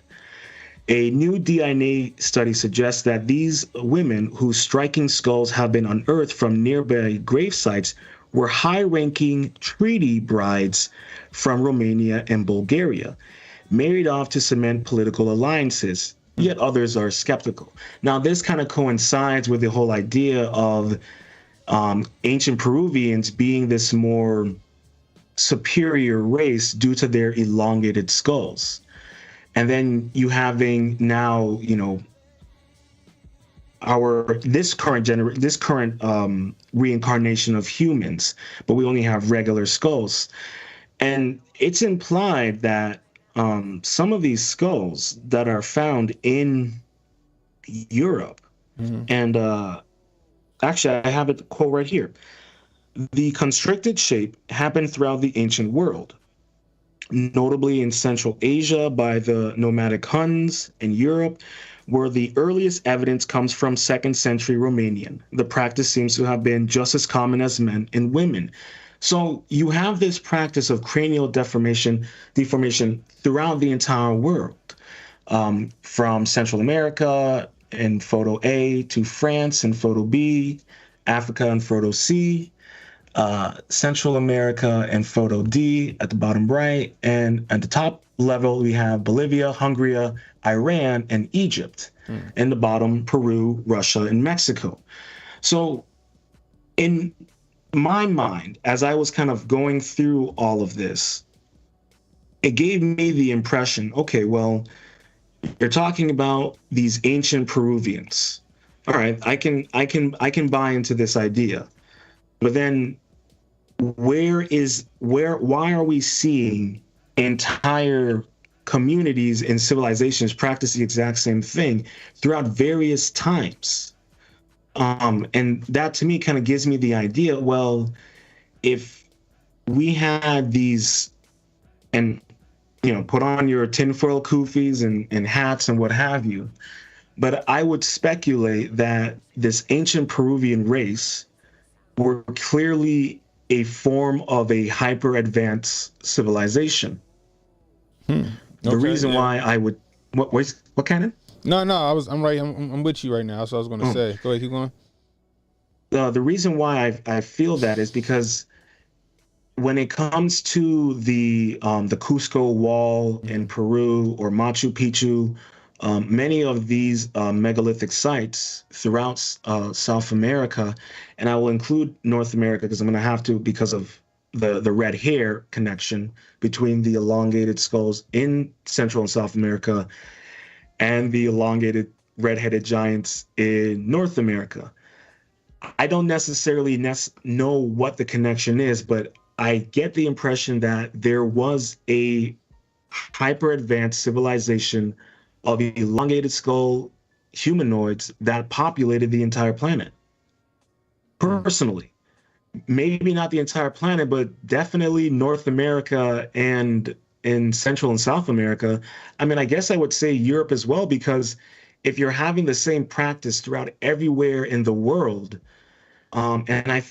A new DNA study suggests that these women, whose striking skulls have been unearthed from nearby grave sites, were high-ranking treaty brides from Romania and Bulgaria, married off to cement political alliances, yet others are skeptical. Now, this kind of coincides with the whole idea of ancient Peruvians being this more superior race due to their elongated skulls. And then you having now, this current reincarnation of humans, but we only have regular skulls. And it's implied that some of these skulls that are found in Europe, and actually I have a quote right here. The constricted shape happened throughout the ancient world, notably in Central Asia by the nomadic Huns, and Europe, where the earliest evidence comes from 2nd century Romanian. The practice seems to have been just as common as men and women. So you have this practice of cranial deformation throughout the entire world, from Central America in photo A to France in photo B, Africa in photo C, Central America in photo D at the bottom right, and at the top level we have Bolivia, Hungary, Iran, and Egypt, and the bottom Peru, Russia, and Mexico. So in my mind, as I was kind of going through all of this, it gave me the impression, okay, well, you're talking about these ancient Peruvians. All right, I can buy into this idea. But then why are we seeing entire communities and civilizations practice the exact same thing throughout various times? And that to me kind of gives me the idea, well, if we had these, and put on your tinfoil kufis and hats and what have you, but I would speculate that this ancient Peruvian race were clearly a form of a hyper advanced civilization. The reason why I would what Cannon? No, I'm with you right now. That's what I was going to say. Go ahead, keep going. The reason why I feel that is because when it comes to the Cusco Wall in Peru or Machu Picchu, many of these megalithic sites throughout South America, and I will include North America because I'm going to have to because of the red hair connection between the elongated skulls in Central and South America and the elongated red-headed giants in North America. I don't necessarily know what the connection is, but I get the impression that there was a hyper advanced civilization of elongated skull humanoids that populated the entire planet. Personally, maybe not the entire planet, but definitely North America and in Central and South America. I mean, I guess I would say Europe as well, because if you're having the same practice throughout everywhere in the world, and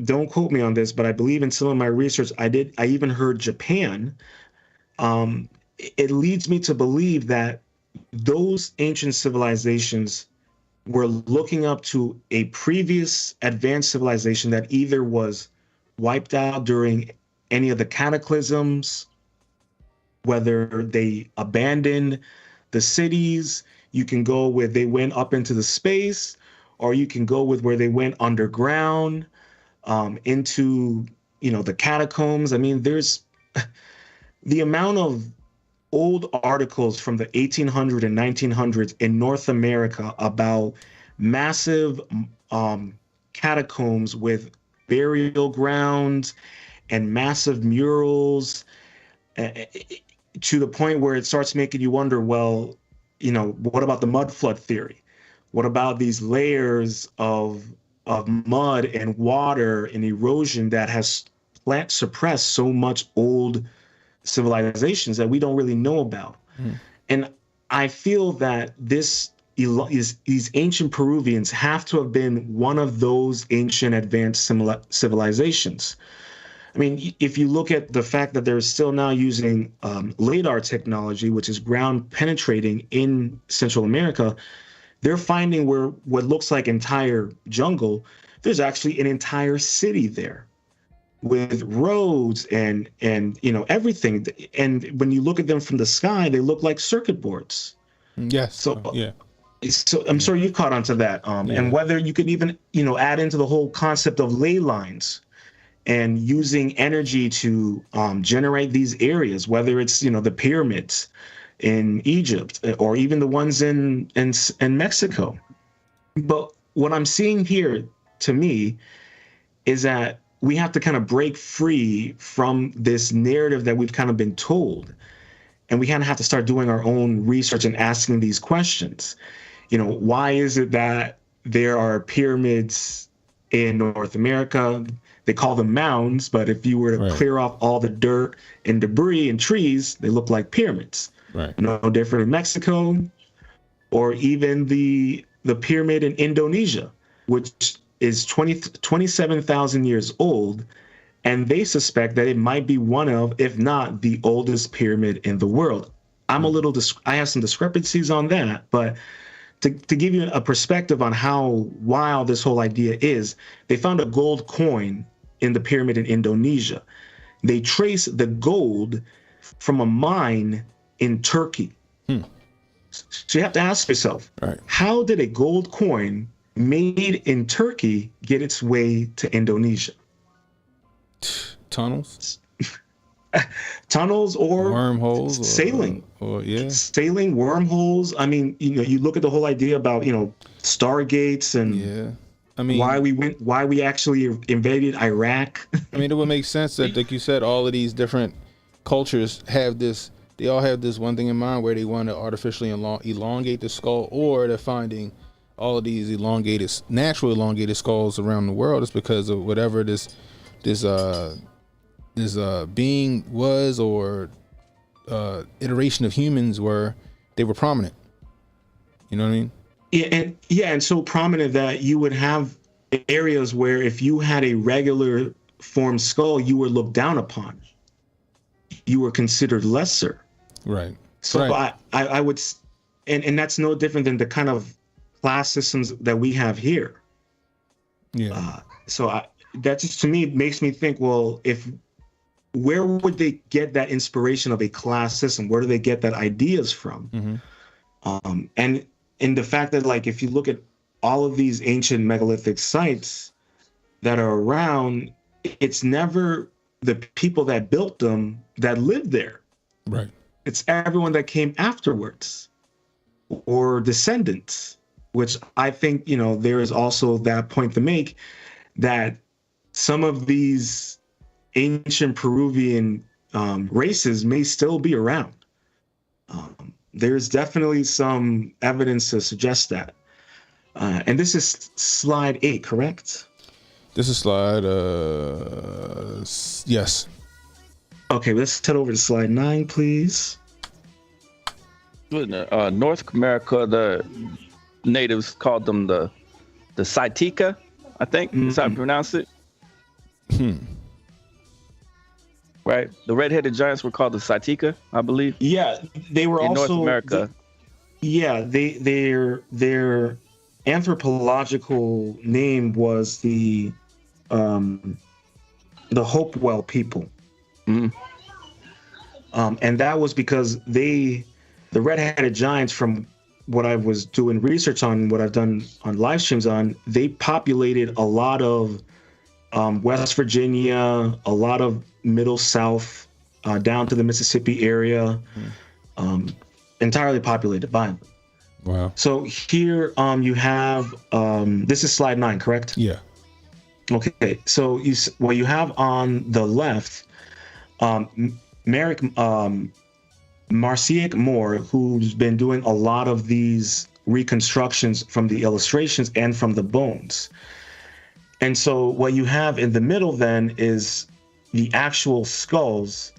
don't quote me on this, but I believe in some of my research, I even heard Japan. It leads me to believe that those ancient civilizations were looking up to a previous advanced civilization that either was wiped out during any of the cataclysms, whether they abandoned the cities. You can go with they went up into the space, or you can go with where they went underground, into, the catacombs. I mean, there's the amount of old articles from the 1800s and 1900s in North America about massive catacombs with burial grounds and massive murals, to the point where it starts making you wonder, well, what about the mud flood theory? What about these layers of mud and water and erosion that has suppressed so much old civilizations that we don't really know about? And I feel that these ancient Peruvians have to have been one of those ancient advanced civilizations. I mean, if you look at the fact that they're still now using LADAR technology, which is ground penetrating in Central America, they're finding where what looks like entire jungle, there's actually an entire city there with roads and everything. And when you look at them from the sky, they look like circuit boards. Yes. So yeah. So I'm sure you've caught on to that. And whether you could even add into the whole concept of ley lines and using energy to generate these areas, whether it's the pyramids in Egypt or even the ones in Mexico. But what I'm seeing here, to me, is that we have to kind of break free from this narrative that we've kind of been told, and we kind of have to start doing our own research and asking these questions. Why is it that there are pyramids in North America? They call them mounds, but if you were to clear off all the dirt and debris and trees, they look like pyramids. Right. No different in Mexico, or even the pyramid in Indonesia, which is 27,000 years old, and they suspect that it might be one of, if not the oldest pyramid in the world. I have some discrepancies on that, but to give you a perspective on how wild this whole idea is, they found a gold coin in the pyramid in Indonesia. They trace the gold from a mine in Turkey. So you have to ask yourself, how did a gold coin made in Turkey get its way to Indonesia? Tunnels? Tunnels or wormholes? Sailing. Sailing, wormholes. I mean, you look at the whole idea about, stargates and why we actually invaded Iraq. I mean, it would make sense that, like you said, all of these different cultures they all have this one thing in mind, where they want to artificially elongate the skull, or they're finding all of these natural elongated skulls around the world. It's because of whatever this being was, or iteration of humans they were prominent. You know what I mean? And so prominent that you would have areas where if you had a regular formed skull, you were looked down upon. You were considered lesser. Right. So I would, and that's no different than the kind of class systems that we have here. Yeah. That just, to me, makes me think, well, where would they get that inspiration of a class system? Where do they get that ideas from? And in the fact that, like, if you look at all of these ancient megalithic sites that are around, it's never the people that built them that lived there. Right. It's everyone that came afterwards, or descendants, which I think, there is also that point to make, that some of these ancient Peruvian races may still be around. There's definitely some evidence to suggest that. And this is slide 8, correct? This is slide. Yes. Okay, let's head over to slide 9, please. North America, the natives called them the Saitika, I think that's how I pronounce it. Right, the red-headed giants were called the Saitika, I believe. Yeah, they were in also North America. Their anthropological name was the Hopewell people. And that was because the red-headed giants, from what I was doing research on, what I've done on live streams on, they populated a lot of West Virginia, a lot of Middle South, down to the Mississippi area, entirely populated by them. Wow. So here you have, this is slide 9, correct? Yeah. Okay, so you have on the left, Marciek Moore, who's been doing a lot of these reconstructions from the illustrations and from the bones. And so what you have in the middle then is the actual skulls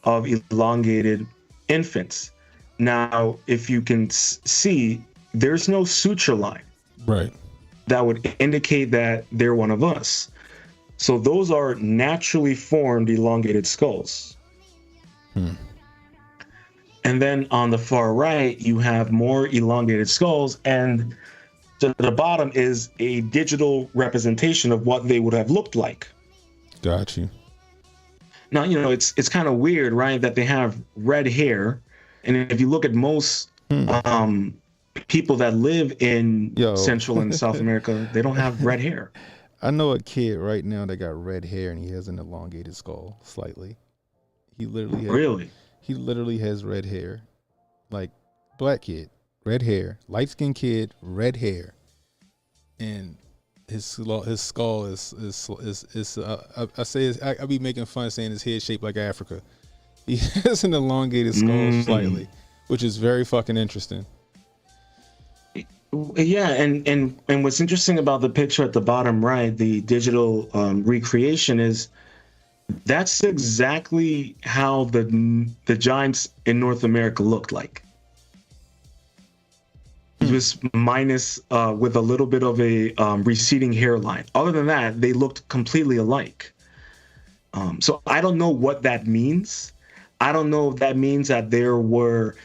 of elongated infants. Now, if you can see, there's no suture line. Right. That would indicate that they're one of us. So those are naturally formed elongated skulls. And then on the far right, you have more elongated skulls, and to the bottom is a digital representation of what they would have looked like. Got you. Now, it's kind of weird, right, that they have red hair. And if you look at most people that live in Central and South America, they don't have red hair. I know a kid right now that got red hair and he has an elongated skull slightly. He literally has red hair. Like, black kid, red hair, light-skinned kid, red hair. And his skull is I be making fun saying his head shaped like Africa. He has an elongated skull slightly, which is very fucking interesting. Yeah, and what's interesting about the picture at the bottom right, the digital recreation, is that's exactly how the giants in North America looked like. Just minus with a little bit of a receding hairline. Other than that, they looked completely alike. So I don't know what that means. I don't know if that means that there were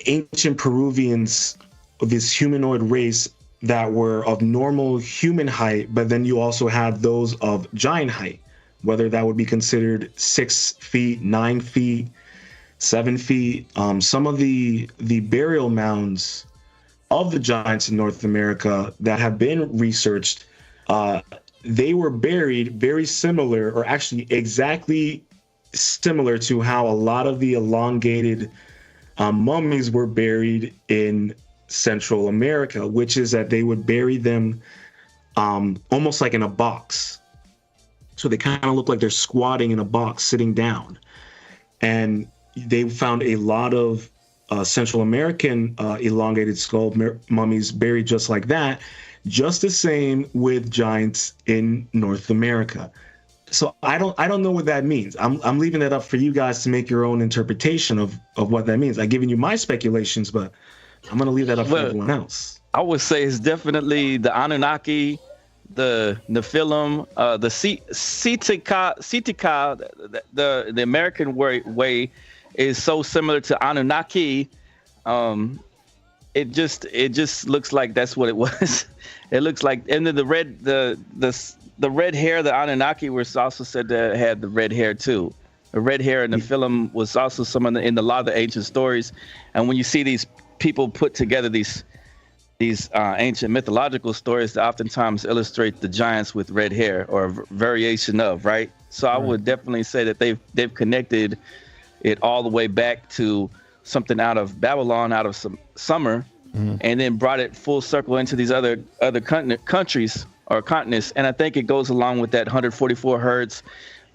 ancient Peruvians, this humanoid race, that were of normal human height, but then you also had those of giant height, whether that would be considered 6 feet, 9 feet, 7 feet. Some of the burial mounds of the giants in North America that have been researched, they were buried very similar, or actually exactly similar to how a lot of the elongated mummies were buried in Central America, which is that they would bury them almost like in a box. So they kind of look like they're squatting in a box, sitting down. And they found a lot of Central American elongated skull mummies buried just like that, just the same with giants in North America. So I don't know what that means. I'm leaving that up for you guys to make your own interpretation of what that means. I've given you my speculations, but I'm going to leave that up for everyone else. I would say it's definitely the Anunnaki, the Nephilim, the Sitika, the American way is so similar to Anunnaki. It just looks like that's what it was. It looks like, and then the red hair, the Anunnaki was also said to had the red hair too. The red hair in the film was also some in a lot of the ancient stories. And when you see these people put together these ancient mythological stories, that oftentimes illustrate the giants with red hair or a variation of, right? So I would definitely say that they've connected it all the way back to something out of Babylon, out of some Sumer, and then brought it full circle into these other countries or continents. And I think it goes along with that 144 hertz,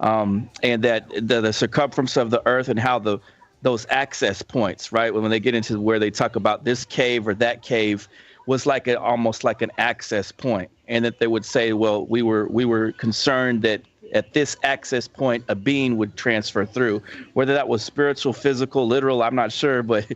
and that the circumference of the earth and how the those access points, right? When they get into where they talk about this cave or that cave was like almost like an access point, and that they would say, well, we were concerned that at this access point a being would transfer through, whether that was spiritual, physical, literal, I'm not sure, but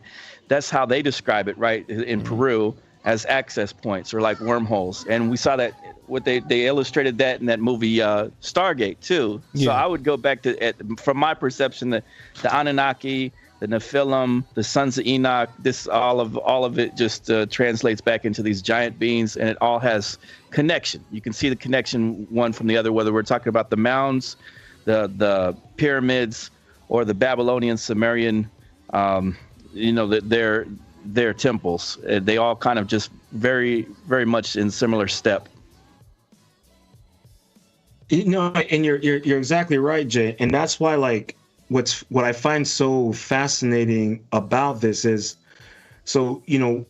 that's how they describe it, right, in Peru, as access points or like wormholes. And we saw that what they illustrated that in that movie Stargate too. So I would go back to, from my perception, the Anunnaki, the Nephilim, the Sons of Enoch, this all of it just translates back into these giant beings, and it all has connection. You can see the connection one from the other, whether we're talking about the mounds, the pyramids, or the Babylonian, Sumerian, their temples. They all kind of just very, very much in similar step. And you're exactly right, Jay. And that's why, like, what I find so fascinating about this is, so, you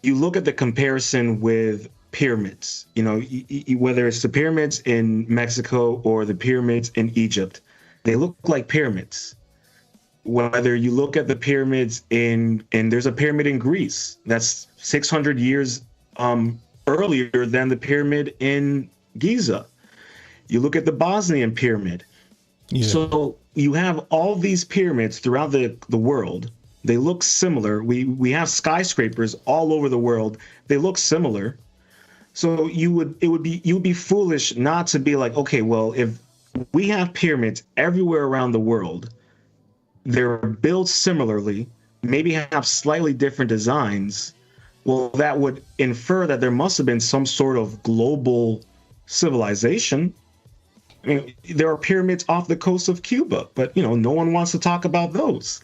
look at the comparison with pyramids, whether it's the pyramids in Mexico or the pyramids in Egypt, they look like pyramids. Whether you look at the pyramids and there's a pyramid in Greece that's 600 years earlier than the pyramid in Giza. You look at the Bosnian pyramid. Yeah. So you have all these pyramids throughout the world. They look similar. We have skyscrapers all over the world. They look similar. So you would be foolish not to be like, okay, well, if we have pyramids everywhere around the world, they're built similarly, maybe have slightly different designs, well, that would infer that there must have been some sort of global civilization. I mean, there are pyramids off the coast of Cuba, but no one wants to talk about those.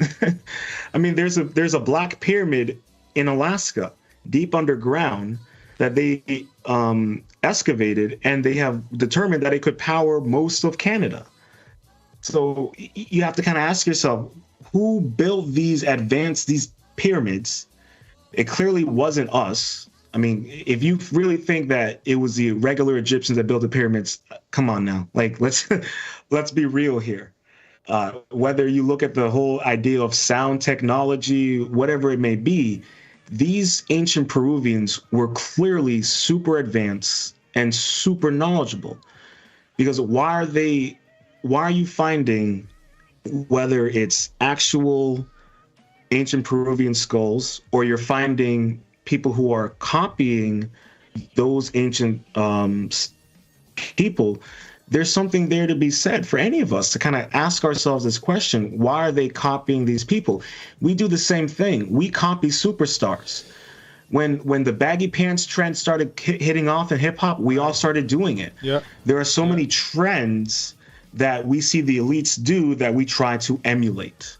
I mean, there's a black pyramid in Alaska, deep underground, that they excavated, and they have determined that it could power most of Canada. So you have to kind of ask yourself, who built these pyramids? It clearly wasn't us. I mean, if you really think that it was the regular Egyptians that built the pyramids, come on now. Like, let's be real here. Whether you look at the whole idea of sound technology, whatever it may be, these ancient Peruvians were clearly super advanced and super knowledgeable. Because why are you finding, whether it's actual ancient Peruvian skulls or you're finding people who are copying those ancient people, there's something there to be said for any of us to kind of ask ourselves this question: why are they copying these people? We do the same thing. We copy superstars. When the baggy pants trend started hitting off in hip hop, we all started doing it. Yeah. There are so many trends that we see the elites do that we try to emulate.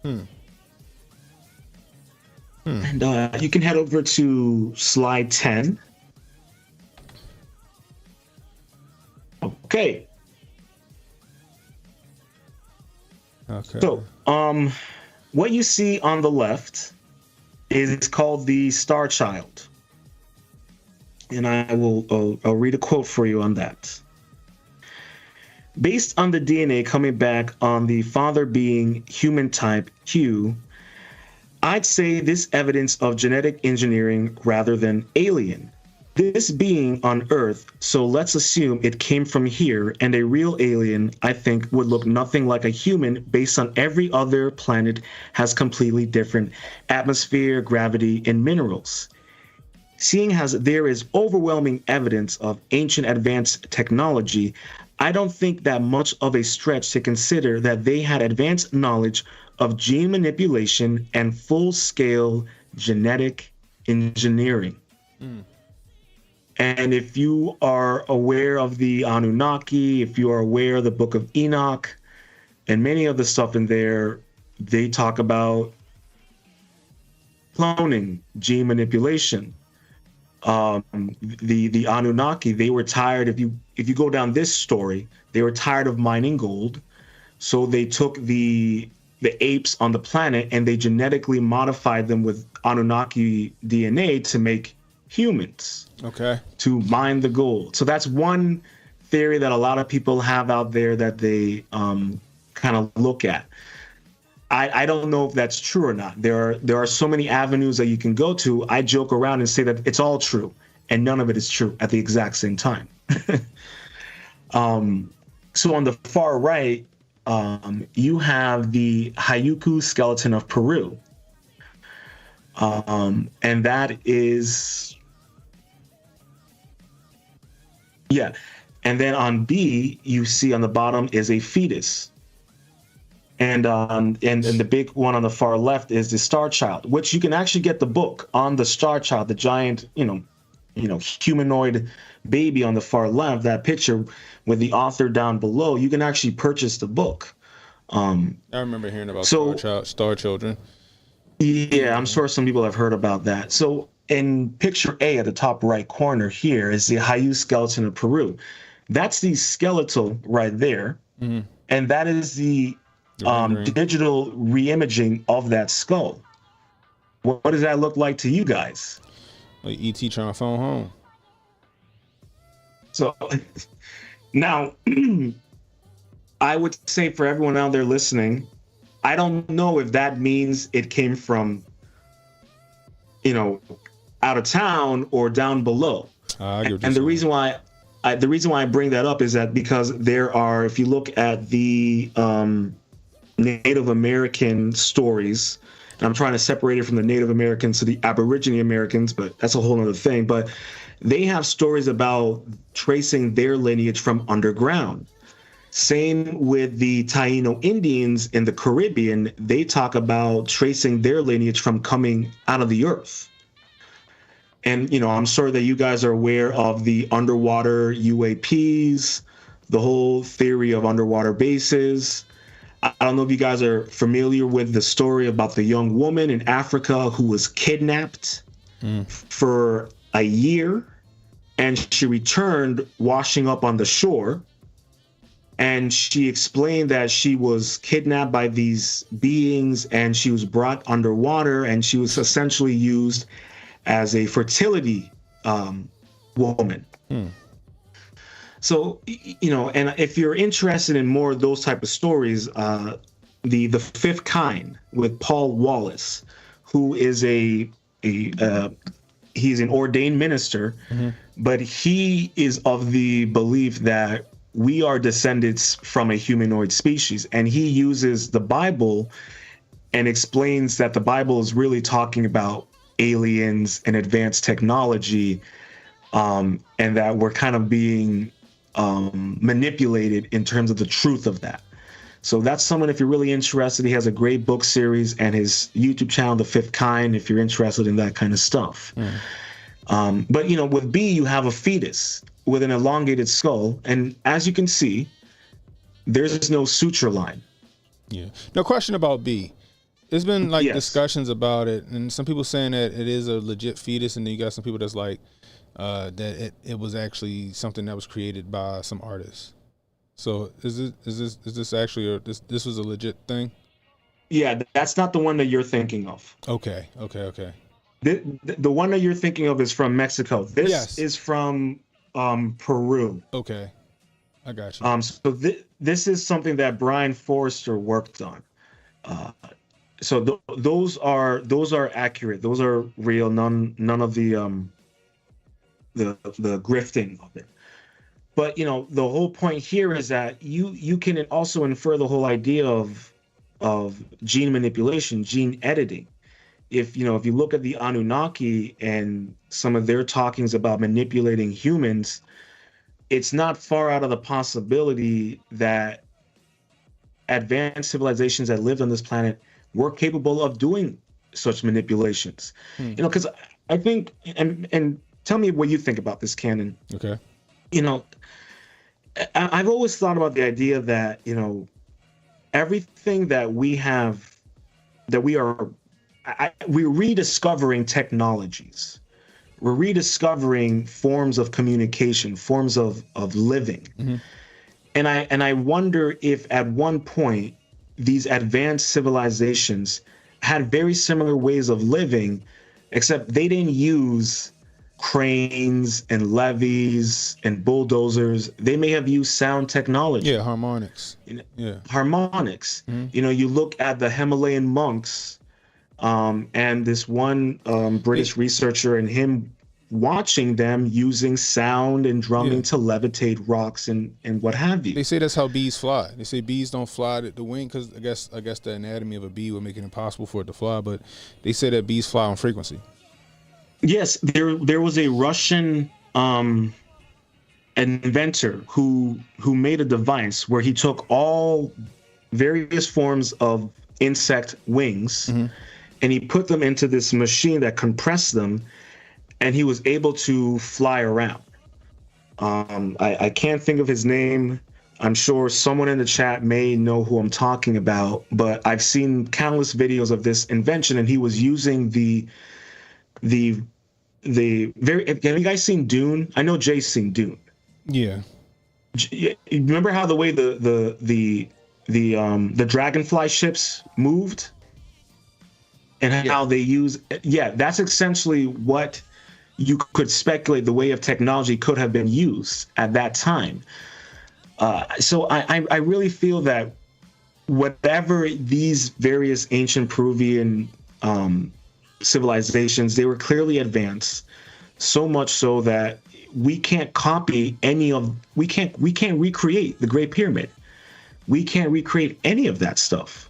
And you can head over to slide 10. Okay. So, what you see on the left is called the Star Child. And I'll read a quote for you on that. Based on the DNA coming back on the father being human type Q, I'd say this evidence of genetic engineering rather than alien. This being on Earth, so let's assume it came from here, and a real alien, I think, would look nothing like a human based on every other planet has completely different atmosphere, gravity, and minerals. Seeing as there is overwhelming evidence of ancient advanced technology, I don't think that much of a stretch to consider that they had advanced knowledge of gene manipulation and full-scale genetic engineering. And if you are aware of the Anunnaki, if you are aware of the Book of Enoch, and many of the stuff in there, they talk about cloning, gene manipulation. The Anunnaki, they were tired. If you go down this story, they were tired of mining gold, so they took the apes on the planet and they genetically modified them with Anunnaki DNA to make humans. Okay. To mine the gold. So that's one theory that a lot of people have out there that they kind kind of look at. I don't know if that's true or not. There are so many avenues that you can go to. I joke around and say that it's all true, and none of it is true at the exact same time. So on the far right, you have the Hayuku skeleton of Peru. And that is, yeah. And then on B, you see on the bottom is a fetus. And the big one on the far left is the Star Child, which you can actually get the book on the Star Child, the giant, humanoid baby on the far left, that picture with the author down below. You can actually purchase the book. I remember hearing about Star Children. Yeah, I'm sure some people have heard about that. So in picture A at the top right corner here is the Hayu skeleton of Peru. That's the skeletal right there. Mm-hmm. And that is the digital reimaging of that skull. What does that look like to you guys? Like E.T. trying to phone home. So now, I would say for everyone out there listening, I don't know if that means it came from, out of town or down below. And the reason why I bring that up is that because there are, if you look at the Native American stories, and I'm trying to separate it from the Native Americans to the Aborigine Americans, but that's a whole other thing. But they have stories about tracing their lineage from underground. Same with the Taino Indians in the Caribbean. They talk about tracing their lineage from coming out of the earth. And, I'm sure that you guys are aware of the underwater UAPs, the whole theory of underwater bases. I don't know if you guys are familiar with the story about the young woman in Africa who was kidnapped for a year, and she returned washing up on the shore. And she explained that she was kidnapped by these beings and she was brought underwater, and she was essentially used as a fertility woman. So, and if you're interested in more of those type of stories, the Fifth Kind with Paul Wallace, who is he's an ordained minister, but he is of the belief that we are descendants from a humanoid species, and he uses the Bible and explains that the Bible is really talking about aliens and advanced technology, and that we're kind of being manipulated in terms of the truth of that. So that's someone, if you're really interested, he has a great book series and his YouTube channel, The Fifth Kind, if you're interested in that kind of stuff. But, with B, you have a fetus with an elongated skull. And as you can see, there's no suture line. Yeah. No question about B. There's been discussions about it, and some people saying that it is a legit fetus, and then you got some people that's like that it was actually something that was created by some artist. So is this actually this was a legit thing? Yeah, that's not the one that you're thinking of. Okay. The one that you're thinking of is from Mexico. This is from Peru. Okay, I got you. So this is something that Brian Forrester worked on. So those are accurate. Those are real. None of the grifting of it. But the whole point here is that you can also infer the whole idea of gene manipulation, gene editing. If you look at the Anunnaki and some of their talkings about manipulating humans, it's not far out of the possibility that advanced civilizations that lived on this planet were capable of doing such manipulations. Because I think, and tell me what you think about this, Cannon. Okay. I've always thought about the idea that, everything that we have, that we're rediscovering technologies. We're rediscovering forms of communication, forms of living. And I wonder if at one point these advanced civilizations had very similar ways of living, except they didn't use cranes and levees and bulldozers, they may have used sound technology. Yeah, harmonics. Harmonics. Mm-hmm. You know, you look at the Himalayan monks, and this one British researcher and him watching them using sound and drumming to levitate rocks and what have you. They say that's how bees fly. They say bees don't fly the wing because I guess the anatomy of a bee would make it impossible for it to fly. But they say that bees fly on frequency. Yes, there was a Russian inventor who made a device where he took all various forms of insect wings and he put them into this machine that compressed them, and he was able to fly around. I can't think of his name. I'm sure someone in the chat may know who I'm talking about, but I've seen countless videos of this invention, and he was using the very. Have you guys seen Dune? I know Jay's seen Dune. Yeah. Remember how the way the dragonfly ships moved, and how they use? Yeah, that's essentially what you could speculate the way of technology could have been used at that time. So I really feel that whatever these various ancient Peruvian civilizations, they were clearly advanced, so much so that we can't copy we can't recreate the Great Pyramid. We can't recreate any of that stuff.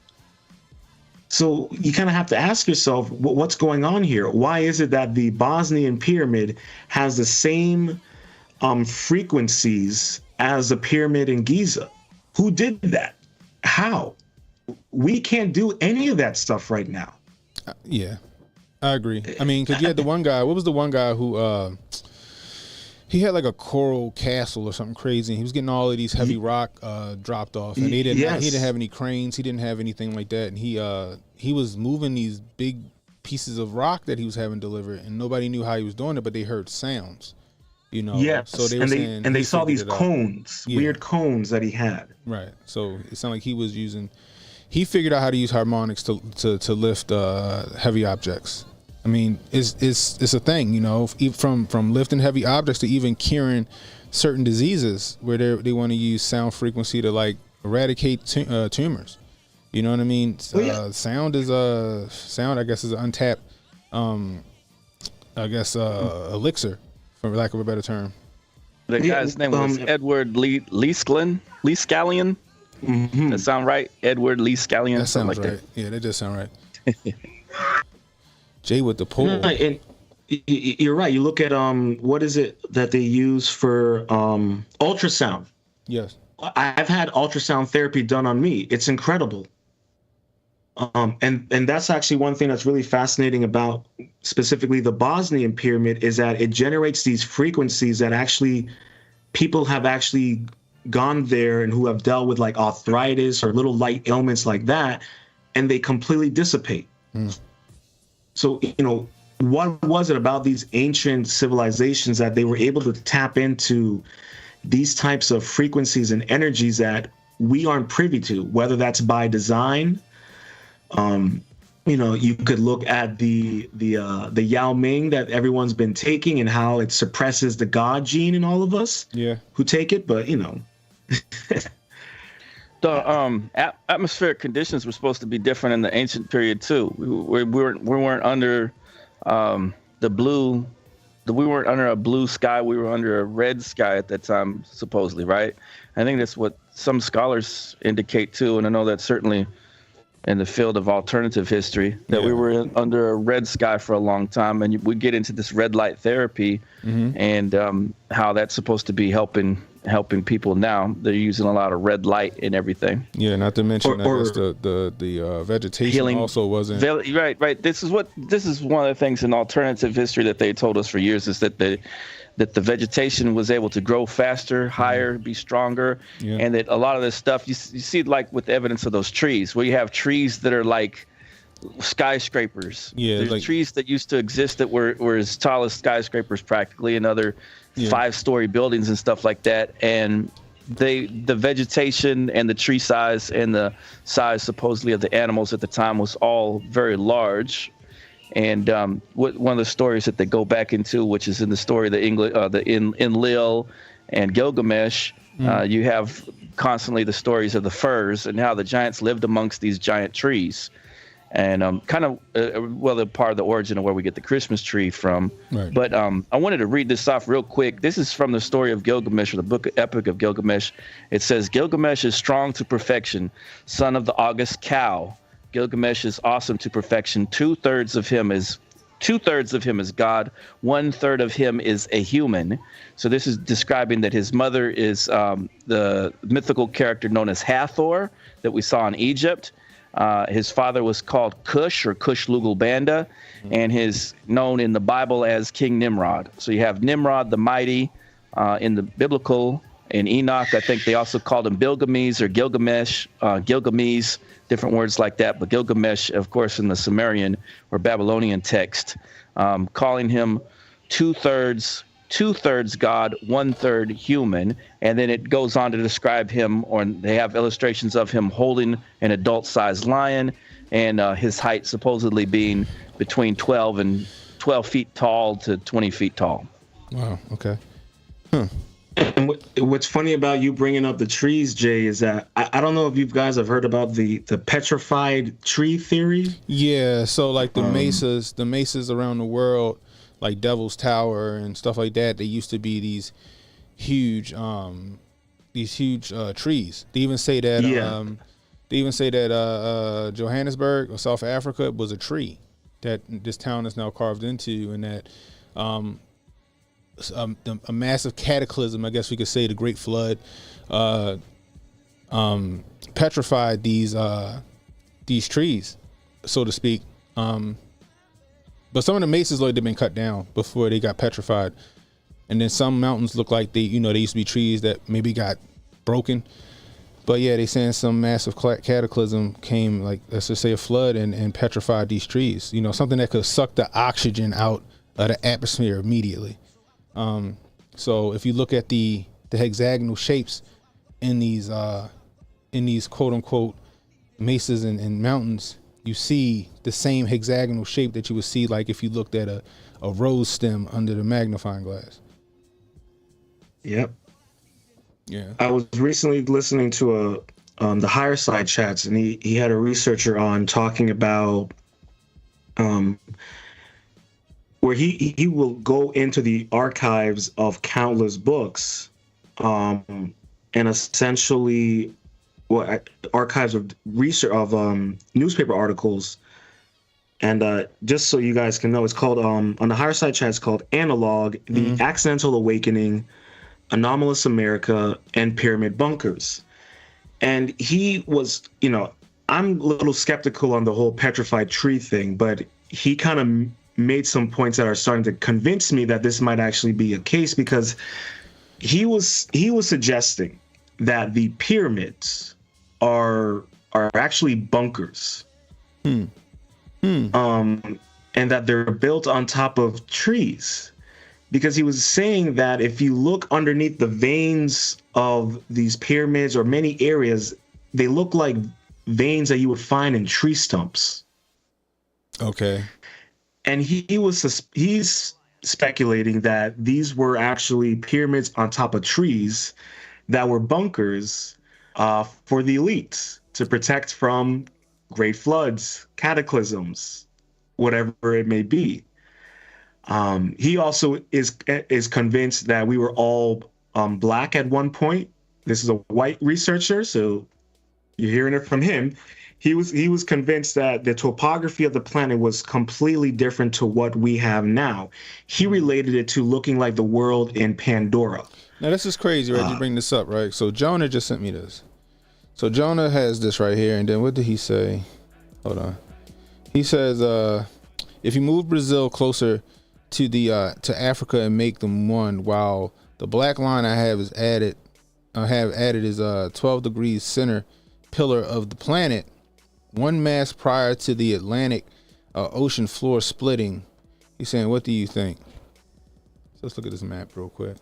So you kind of have to ask yourself, what's going on here? Why is it that the Bosnian pyramid has the same frequencies as the pyramid in Giza? Who did that? How? We can't do any of that stuff right now. Yeah, I agree. I mean, because you had the one guy. What was the one guy who he had like a coral castle or something crazy. He was getting all of these heavy rock dropped off, and he didn't have any cranes. He didn't have anything like that, and he was moving these big pieces of rock that he was having delivered, and nobody knew how he was doing it, but they heard sounds. You know, yes. So they were saying, they saw these cones, weird cones that he had. Right. So it sounded like he was using. He figured out how to use harmonics to lift heavy objects. I mean, it's a thing, you know, from lifting heavy objects to even curing certain diseases where they want to use sound frequency to like eradicate tumors. You know what I mean? Sound is I guess is an untapped elixir, for lack of a better term. The guy's name was Edward Lee Scallion. That sound right? Edward Lee Scallion. That sounds like right. That. Yeah, that does sound right. Jay with the pole. And you're right. You look at what is it that they use for ultrasound? Yes. I've had ultrasound therapy done on me. It's incredible. And that's actually one thing that's really fascinating about specifically the Bosnian pyramid is that it generates these frequencies that actually people have actually gone there and who have dealt with like arthritis or little light ailments like that, and they completely dissipate. So, you know, what was it about these ancient civilizations that they were able to tap into these types of frequencies and energies that we aren't privy to, whether that's by design? You know, you could look at the Yao Ming that everyone's been taking and how it suppresses the God gene in all of us who take it, but you know. The atmospheric conditions were supposed to be different in the ancient period too. We weren't under the blue. We weren't under a blue sky. We were under a red sky at that time, supposedly, right? I think that's what some scholars indicate too, and I know that certainly in the field of alternative history that we were under a red sky for a long time, and we get into this red light therapy and how that's supposed to be helping people now. They're using a lot of red light and everything. Yeah, not to mention I guess the vegetation healing also wasn't right. This is one of the things in alternative history that they told us for years is that the vegetation was able to grow faster, higher, be stronger, and that a lot of this stuff you see like with the evidence of those trees, where you have trees that are like skyscrapers. There's like trees that used to exist that were as tall as skyscrapers practically, and other 5-story buildings and stuff like that, and the vegetation and the tree size and the size supposedly of the animals at the time was all very large, And one of the stories that they go back into, which is in the story of the Enlil and Gilgamesh, you have constantly the stories of the firs and how the giants lived amongst these giant trees. And they're part of the origin of where we get the Christmas tree from. Right. But I wanted to read this off real quick. This is from the story of Gilgamesh, or the book Epic of Gilgamesh. It says, Gilgamesh is strong to perfection, son of the august cow. Gilgamesh is awesome to perfection. Two-thirds of him is God. 1/3 of him is a human. So this is describing that his mother is the mythical character known as Hathor that we saw in Egypt. His father was called Cush, or Cush-Lugal-Banda, and is known in the Bible as King Nimrod. So you have Nimrod the Mighty in the biblical. In Enoch, I think they also called him Bilgames or Gilgamesh, Gilgamesh, different words like that. But Gilgamesh, of course, in the Sumerian or Babylonian text, calling him two-thirds God, 1/3 human. And then it goes on to describe him, or they have illustrations of him holding an adult-sized lion, and his height supposedly being between 12 feet tall to 20 feet tall. Wow, okay. Huh. And what's funny about you bringing up the trees, Jay, is that I don't know if you guys have heard about the petrified tree theory. Yeah, so like the mesas around the world, like Devil's Tower and stuff like that, they used to be these huge trees. They even say that Johannesburg or South Africa was a tree that this town is now carved into, and that a massive cataclysm, I guess we could say, the Great Flood, petrified these trees, so to speak. But some of the mesas, like, they've been cut down before they got petrified, and then some mountains look like they used to be trees that maybe got broken. But yeah, they saying some massive cataclysm came, like, let's just say a flood, and petrified these trees. Something that could suck the oxygen out of the atmosphere immediately. So if you look at the hexagonal shapes in these quote unquote mesas and mountains, you see the same hexagonal shape that you would see like if you looked at a rose stem under the magnifying glass. Yep. Yeah. I was recently listening to the Higher Side chats, and he had a researcher on talking about where he will go into the archives of countless books, and essentially archives of research of newspaper articles. And just so you guys can know, it's called on the Higher Side chat, it's called Analog, The Accidental Awakening, Anomalous America, and Pyramid Bunkers. And he was, I'm a little skeptical on the whole petrified tree thing, but he kind of made some points that are starting to convince me that this might actually be a case, because he was suggesting that the pyramids are actually bunkers. And that they're built on top of trees, because he was saying that if you look underneath the veins of these pyramids or many areas, they look like veins that you would find in tree stumps. Okay. And he's speculating that these were actually pyramids on top of trees that were bunkers for the elites to protect from great floods, cataclysms, whatever it may be. He also is convinced that we were all black at one point. This is a white researcher, so you're hearing it from him. He was convinced that the topography of the planet was completely different to what we have now. He related it to looking like the world in Pandora. Now this is crazy, right? You bring this up, right? So Jonah just sent me this. So Jonah has this right here, and then what did he say? Hold on. He says, if you move Brazil closer to to Africa and make them one, while the black line I have added is 12 degrees center pillar of the planet, one mass prior to the Atlantic ocean floor splitting. He's saying, what do you think? So let's look at this map real quick.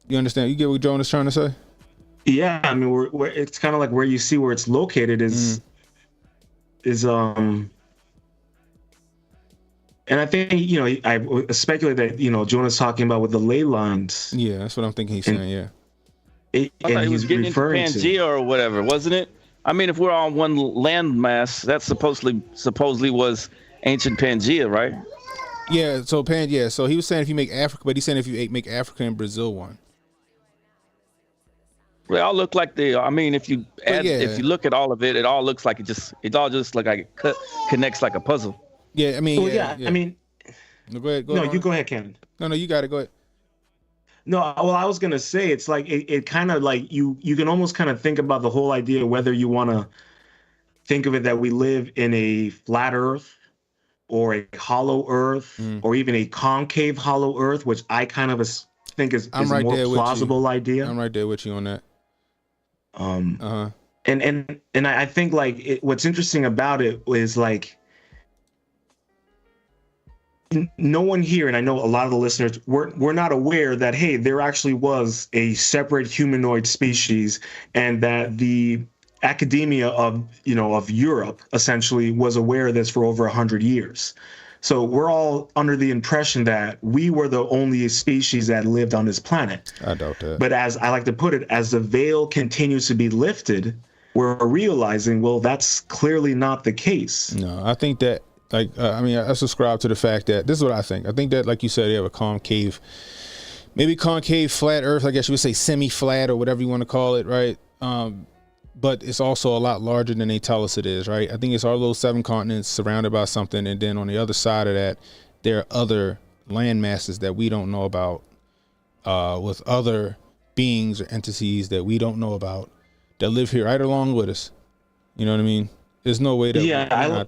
You understand? You get what Jonah's trying to say? Yeah, I mean, we're it's kind of like where you see where it's located is and I think I speculate that Jonah's talking about with the ley lines. Yeah, that's what I'm thinking he's saying. Yeah. I thought he was getting into Pangea or whatever, wasn't it? I mean, if we're on one landmass, that supposedly was ancient Pangea, right? Yeah. So So he was saying if you make Africa, but he's saying if you make Africa and Brazil one. They all look like they. I mean, if you look at all of it, it all looks like it all just like it connects like a puzzle. Yeah, I mean, I mean, no, go ahead. You go ahead, Cannon. No, you got it. Go ahead. No, well, I was gonna say it's like it kind of like you can almost kind of think about the whole idea whether you want to think of it that we live in a flat Earth or a hollow Earth or even a concave hollow Earth, which I kind of think is a more plausible idea. I'm right there with you on that. And I think like what's interesting about it is like no one here, and I know a lot of the listeners, we're not aware that hey, there actually was a separate humanoid species, and that the academia of Europe essentially was aware of this for over 100 years. So we're all under the impression that we were the only species that lived on this planet. I doubt that. But as I like to put it, as the veil continues to be lifted, we're realizing, well, that's clearly not the case. No, I think that, I subscribe to the fact that, this is what I think. I think that, like you said, they have a concave, flat Earth, I guess you would say semi-flat or whatever you want to call it, right? But it's also a lot larger than they tell us it is, right? I think it's our little 7 continents surrounded by something, and then on the other side of that, there are other land masses that we don't know about, with other beings or entities that we don't know about that live here right along with us. You know what I mean? There's no way that I like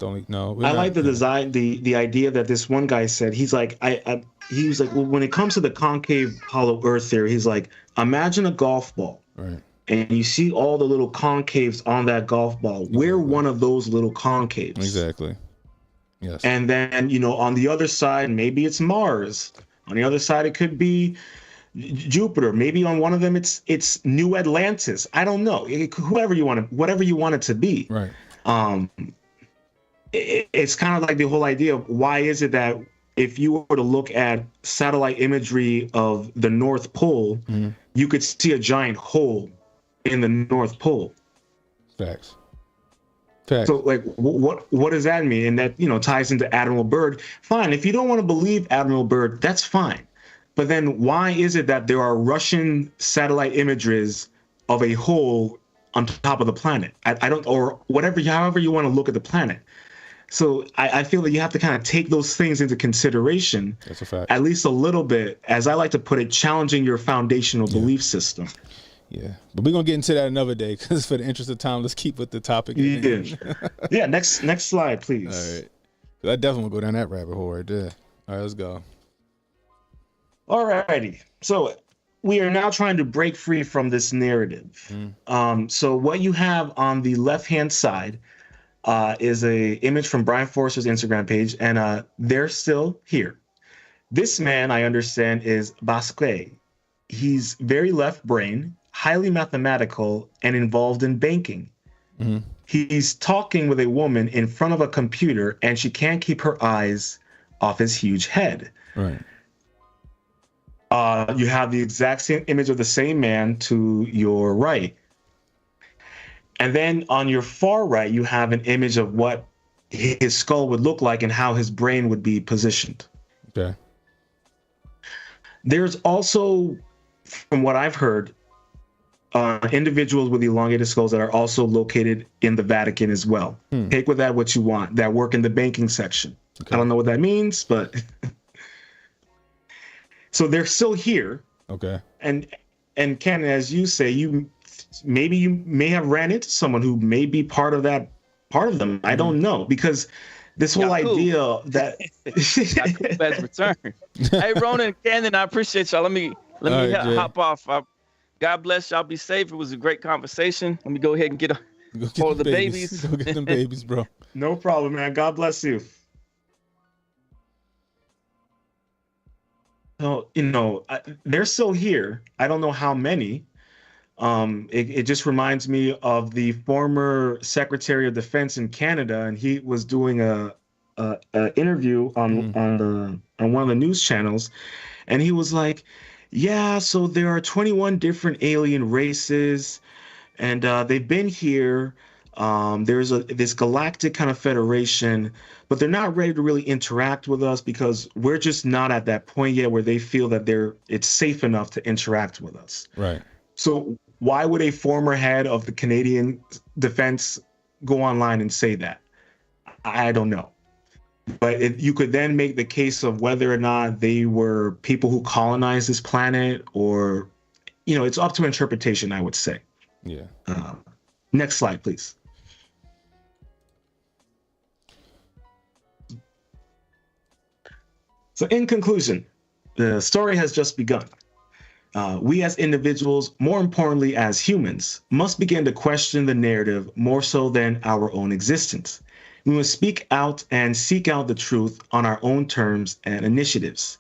the design, the idea that this one guy said. He's like, he was like, well, when it comes to the concave hollow Earth theory, he's like, imagine a golf ball. Right. And you see all the little concaves on that golf ball. We're one of those little concaves. Exactly. Yes. And then, on the other side, maybe it's Mars. On the other side, it could be Jupiter. Maybe on one of them, it's New Atlantis. I don't know. Whatever you want it to be. Right. It's kind of like the whole idea of why is it that if you were to look at satellite imagery of the North Pole, you could see a giant hole in the North Pole. Facts. So like what does that mean? And that ties into Admiral Byrd. Fine, if you don't want to believe Admiral Byrd, that's fine. But then why is it that there are Russian satellite images of a hole on top of the planet? I don't, or whatever, however you want to look at the planet. So I feel that you have to kind of take those things into consideration. That's a fact. At least a little bit, as I like to put it, challenging your foundational belief system. Yeah, but we're gonna get into that another day because for the interest of time, let's keep with the topic. Yeah. Next slide, please. All right. I definitely will go down that rabbit hole right there. All right, let's go. All righty. So we are now trying to break free from this narrative. So what you have on the left-hand side is a image from Brian Forster's Instagram page, and they're still here. This man, I understand, is Basque. He's very left brain, highly mathematical, and involved in banking. He's talking with a woman in front of a computer, and she can't keep her eyes off his huge head. Right. You have the exact same image of the same man to your right. And then on your far right, you have an image of what his skull would look like and how his brain would be positioned. Okay. There's also, from what I've heard, individuals with elongated skulls that are also located in the Vatican as well. Take with that what you want, that work in the banking section. Okay. I don't know what that means, but... So they're still here. Okay. And Ken, as you say, you may have ran into someone who may be part of them. I don't know, because this whole idea that Yakub has returned. Hey, Ronin, Cannon, I appreciate y'all. Let me hop off. God bless y'all. Be safe. It was a great conversation. Let me go ahead and get hold of the babies. Go get them babies, bro. No problem, man. God bless you. So, they're still here. I don't know how many. It just reminds me of the former Secretary of Defense in Canada, and he was doing a interview on one of the news channels, and he was like, "Yeah, so there are 21 different alien races, and they've been here. There's this galactic kind of federation, but they're not ready to really interact with us because we're just not at that point yet where they feel that it's safe enough to interact with us." Right. So why would a former head of the Canadian defense go online and say that? I don't know. But you could then make the case of whether or not they were people who colonized this planet, or, it's up to interpretation, I would say. Yeah. Next slide, please. So in conclusion, the story has just begun. We as individuals, more importantly as humans, must begin to question the narrative more so than our own existence. We must speak out and seek out the truth on our own terms and initiatives.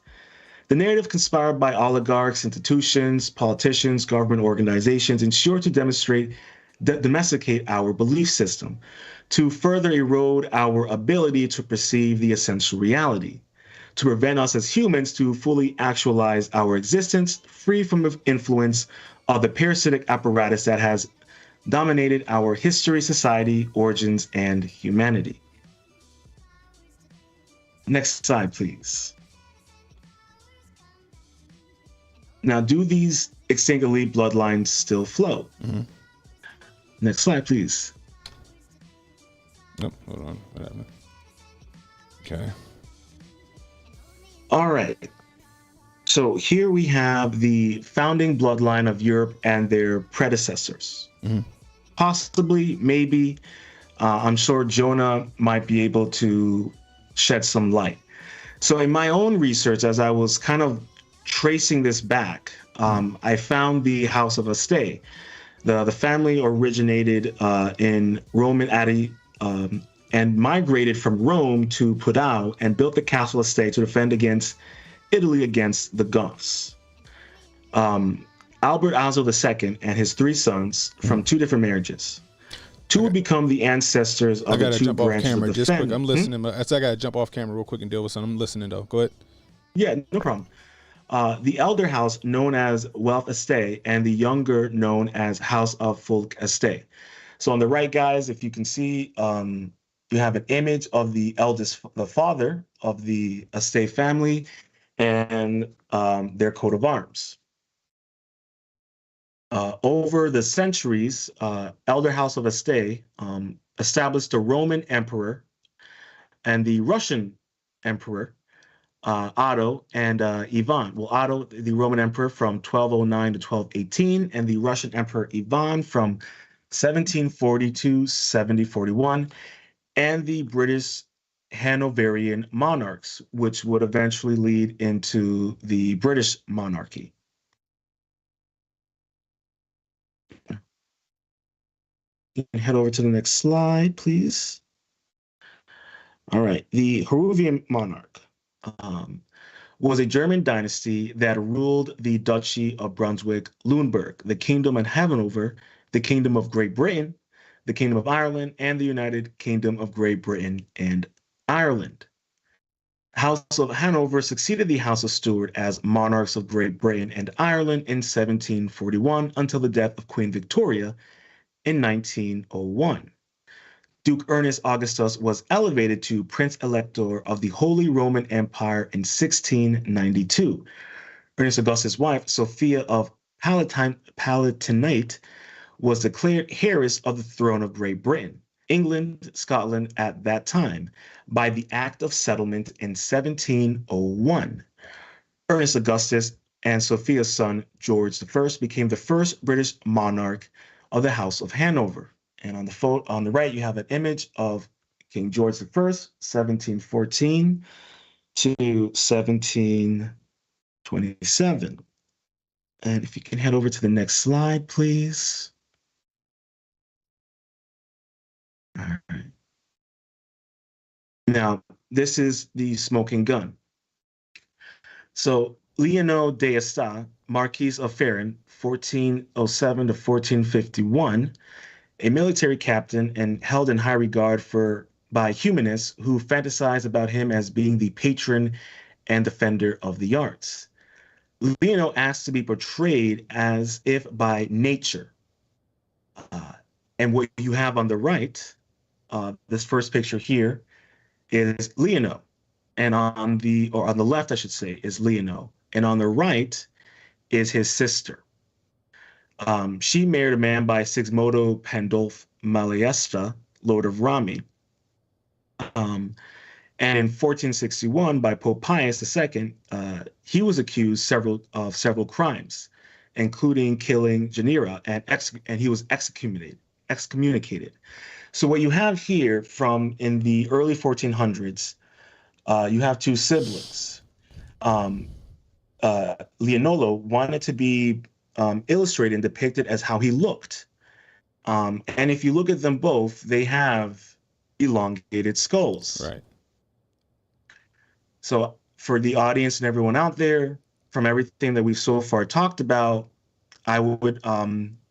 The narrative conspired by oligarchs, institutions, politicians, government organizations ensure to domesticate our belief system, to further erode our ability to perceive the essential reality, to prevent us as humans to fully actualize our existence free from the influence of the parasitic apparatus that has dominated our history, society, origins, and humanity. Next slide, please. Now, do these extinct elite bloodlines still flow? Mm-hmm. Next slide, please. Nope, hold on. What happened? Okay. All right. So here we have the founding bloodline of Europe and their predecessors. Mm-hmm. Possibly, maybe, I'm sure Jonah might be able to shed some light. So in my own research, as I was kind of tracing this back, I found the House of Este. The family originated in Roman Atti and migrated from Rome to Padua and built the castle Este to defend against Italy against the Goths. Albert Azzo II and his 3 sons from 2 different marriages. 2 would become the ancestors of the 2 branches of the just family. quick. I'm listening. I gotta jump off camera real quick and deal with something. I'm listening though. Go ahead. Yeah, no problem. The elder house known as Wealth Este and the younger known as House of Folk Este. So on the right, guys, if you can see, you have an image of the father of the Este family and their coat of arms. Over the centuries, Elder House of Este established the Roman Emperor and the Russian Emperor, Otto and Ivan. Well, Otto, the Roman Emperor from 1209 to 1218, and the Russian Emperor Ivan from 1740 to 1741, and the British Hanoverian monarchs, which would eventually lead into the British monarchy. You can head over to the next slide, please. All right, the Hanoverian monarch was a German dynasty that ruled the Duchy of Brunswick-Luneburg, the Kingdom of Hanover, the Kingdom of Great Britain, the Kingdom of Ireland, and the United Kingdom of Great Britain and Ireland. House of Hanover succeeded the House of Stuart as monarchs of Great Britain and Ireland in 1741 until the death of Queen Victoria in 1901. Duke Ernest Augustus was elevated to Prince Elector of the Holy Roman Empire in 1692. Ernest Augustus' wife, Sophia of Palatinate, was declared heiress of the throne of Great Britain, England, Scotland at that time, by the Act of Settlement in 1701. Ernest Augustus and Sophia's son, George I, became the first British monarch of the House of Hanover. And on the right, you have an image of King George I, 1714 to 1727. And if you can head over to the next slide, please. All right. Now, this is the smoking gun. So Leonel de Esta, Marquis of Ferron, 1407 to 1451, a military captain and held in high regard by humanists who fantasize about him as being the patron and defender of the arts. Leonel asked to be portrayed as if by nature. And what you have on the right, this first picture here, is Leonel. And on the left, I should say, is Leonel. And on the right is his sister. She married a man by Sigismondo Pandolf Malatesta, Lord of Rami. And in 1461, by Pope Pius II, he was accused of several crimes, including killing Janira, and he was excommunicated. So what you have here from in the early 1400s, you have two siblings. Leonolo wanted to be illustrated and depicted as how he looked. And if you look at them both, they have elongated skulls. Right. So for the audience and everyone out there, from everything that we've so far talked about, I would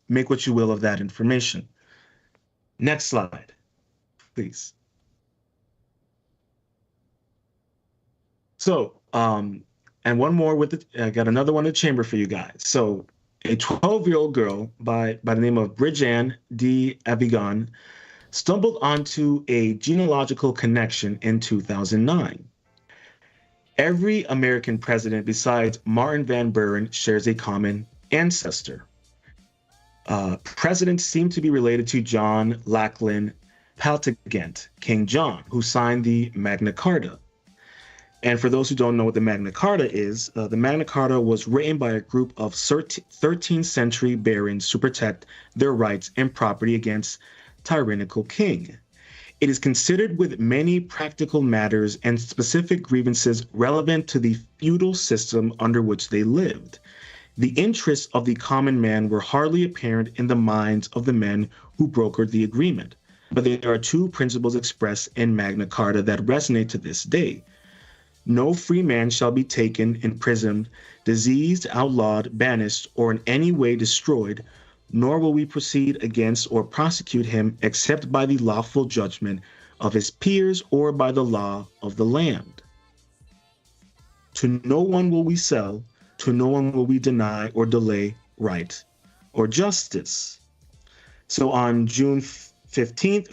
make what you will of that information. Next slide, please. So, and one more I got another one in the chamber for you guys. So a 12-year-old girl by the name of Bridget d'Avigan stumbled onto a genealogical connection in 2009. Every American president besides Martin Van Buren shares a common ancestor. Presidents seem to be related to John Lackland Plantagenet, King John, who signed the Magna Carta. And for those who don't know what the Magna Carta is, the Magna Carta was written by a group of 13th century barons to protect their rights and property against tyrannical king. It is considered with many practical matters and specific grievances relevant to the feudal system under which they lived. The interests of the common man were hardly apparent in the minds of the men who brokered the agreement. But there are two principles expressed in Magna Carta that resonate to this day. No free man shall be taken, imprisoned, diseased, outlawed, banished, or in any way destroyed, nor will we proceed against or prosecute him except by the lawful judgment of his peers or by the law of the land. To no one will we sell, to no one will we deny or delay right or justice. So on June 15th,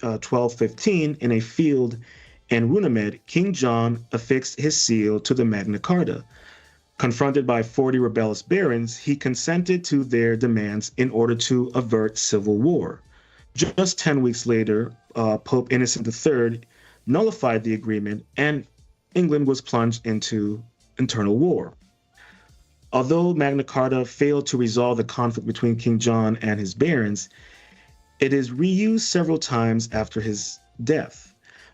1215, in a field in Runemed, King John affixed his seal to the Magna Carta. Confronted by 40 rebellious barons, he consented to their demands in order to avert civil war. Just 10 weeks later, Pope Innocent III nullified the agreement, and England was plunged into internal war. Although Magna Carta failed to resolve the conflict between King John and his barons, it is reused several times after his death.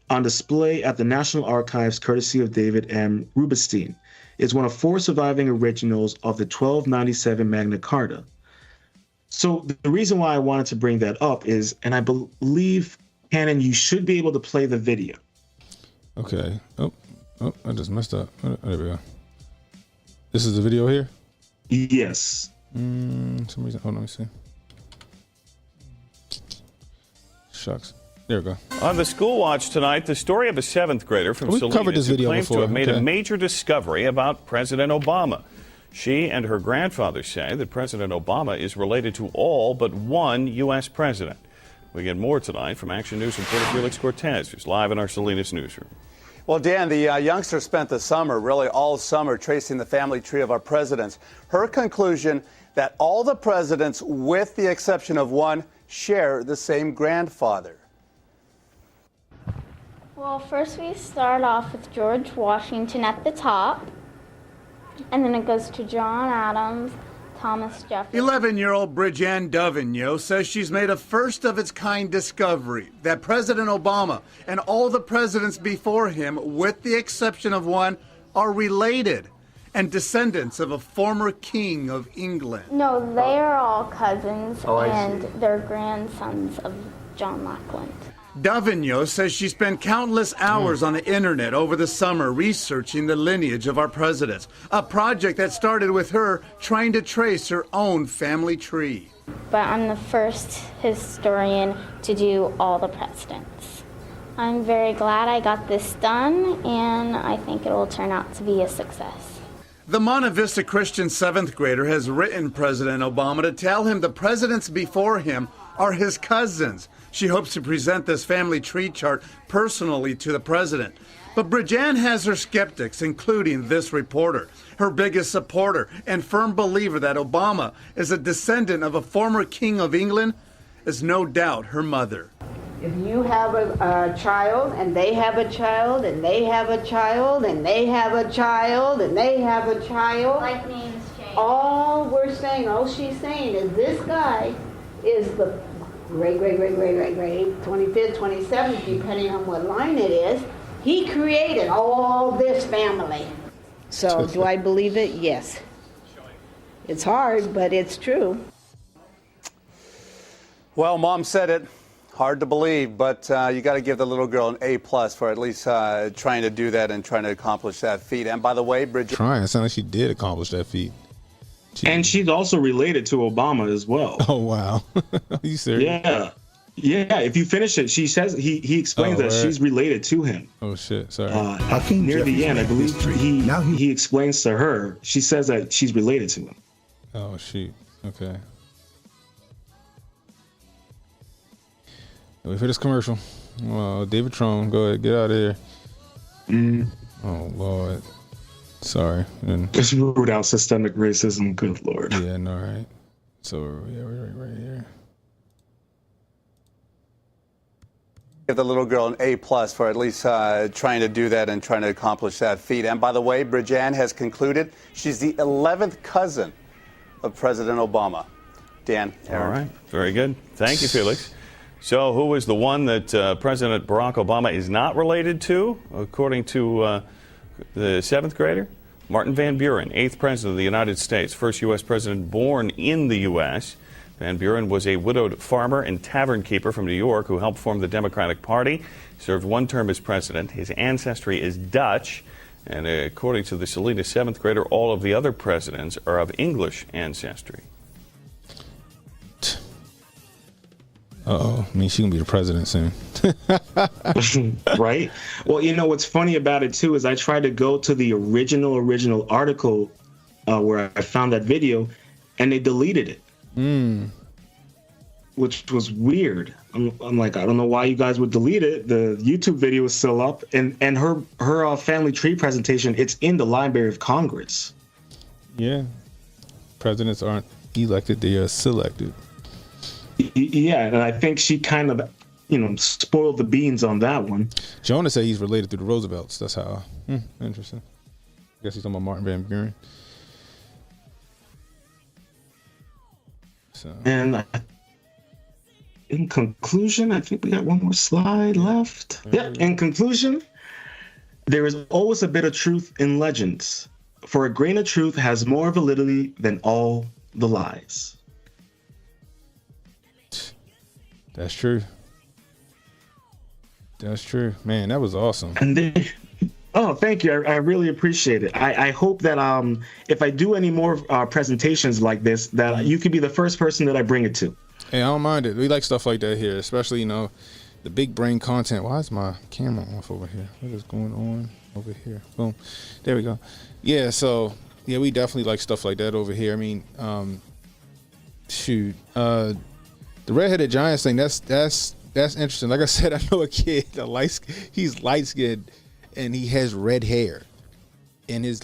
On display at the National Archives, courtesy of David M. Rubenstein, is one of 4 surviving originals of the 1297 Magna Carta. So the reason why I wanted to bring that up is, and I believe, Cannon, you should be able to play the video. Okay. Oh, I just messed up. There we go. This is the video here? Yes. Some reason. Hold on, let me see. Shucks. There we go. On the School Watch tonight, the story of a 7th grader from Salinas who claims to have made a major discovery about President Obama. She and her grandfather say that President Obama is related to all but one U.S. president. We get more tonight from Action News reporter Felix Cortez, who's live in our Salinas newsroom. Well, Dan, the youngster spent the summer, really all summer, tracing the family tree of our presidents. Her conclusion that all the presidents, with the exception of one, share the same grandfather. Well, first we start off with George Washington at the top, and then it goes to John Adams, Thomas Jefferson. 11-year-old Bridget D'Avigan says she's made a first-of-its-kind discovery that President Obama and all the presidents before him, with the exception of one, are related and descendants of a former king of England. No, they are all cousins, and they're grandsons of John Lackland. Davigno says she spent countless hours on the internet over the summer researching the lineage of our presidents, a project that started with her trying to trace her own family tree. But I'm the first historian to do all the presidents. I'm very glad I got this done, and I think it will turn out to be a success. The Monte Vista Christian 7th grader has written President Obama to tell him the presidents before him are his cousins. She hopes to present this family tree chart personally to the president. But Bridjan has her skeptics, including this reporter. Her biggest supporter and firm believer that Obama is a descendant of a former king of England is no doubt her mother. If you have a child, and they have a child, and they have a child, and they have a child, and they have a child, Like names change. all she's saying is this guy is the great, 25th, 27th, depending on what line it is. He created all this family. So do I believe it? Yes. It's hard, but it's true. Well, Mom said it. Hard to believe, but you got to give the little girl an A+ for at least trying to do that and trying to accomplish that feat. And by the way, Bridget... Trying. It sounds like she did accomplish that feat. And she's also related to Obama as well. Oh, wow. Are you serious? Yeah. If you finish it, she says he explains that she's related to him. Oh shit! Sorry. Near the end, I believe he explains to her. She says that she's related to him. Oh shoot. Okay. Wait for this commercial. David Trone, go ahead, get out of here. Oh Lord. Sorry. Just root out systemic racism. Good Lord. Yeah. No. Right. So yeah, we're right here. Give the little girl an A+ for at least trying to do that and trying to accomplish that feat. And by the way, Bridjan has concluded she's the 11th cousin of President Obama. Dan, Aaron. All right. Very good. Thank you, Felix. So who is the one that President Barack Obama is not related to, according to the 7th grader? Martin Van Buren, 8th President of the United States, first U.S. president born in the U.S. Van Buren was a widowed farmer and tavern keeper from New York who helped form the Democratic Party. Served one term as president. His ancestry is Dutch. And according to the Selena 7th grader, all of the other presidents are of English ancestry. Uh-oh. I mean, she can be the president soon. Right? Well, you know, what's funny about it, too, is I tried to go to the original article where I found that video, and they deleted it. Which was weird. I'm like, I don't know why you guys would delete it. The YouTube video is still up, and her family tree presentation, it's in the Library of Congress. Yeah, presidents aren't elected; they are selected. Yeah, and I think she kind of, spoiled the beans on that one. Jonah said he's related to the Roosevelts. That's how. Interesting. I guess he's talking about Martin Van Buren. So. And in conclusion, I think we got one more slide left. Yep. In conclusion, there is always a bit of truth in legends, for a grain of truth has more validity than all the lies. That's true. That's true. Man, that was awesome. And then, oh, thank you. I really appreciate it. I hope that if I do any more presentations like this, that you could be the first person that I bring it to. Hey, I don't mind it. We like stuff like that here, especially, the big brain content. Why is my camera off over here? What is going on over here? Boom. There we go. Yeah, so, yeah, we definitely like stuff like that over here. I mean, the redheaded giants thing, that's interesting. Like I said, I know a kid, he's light-skinned, and he has red hair. And his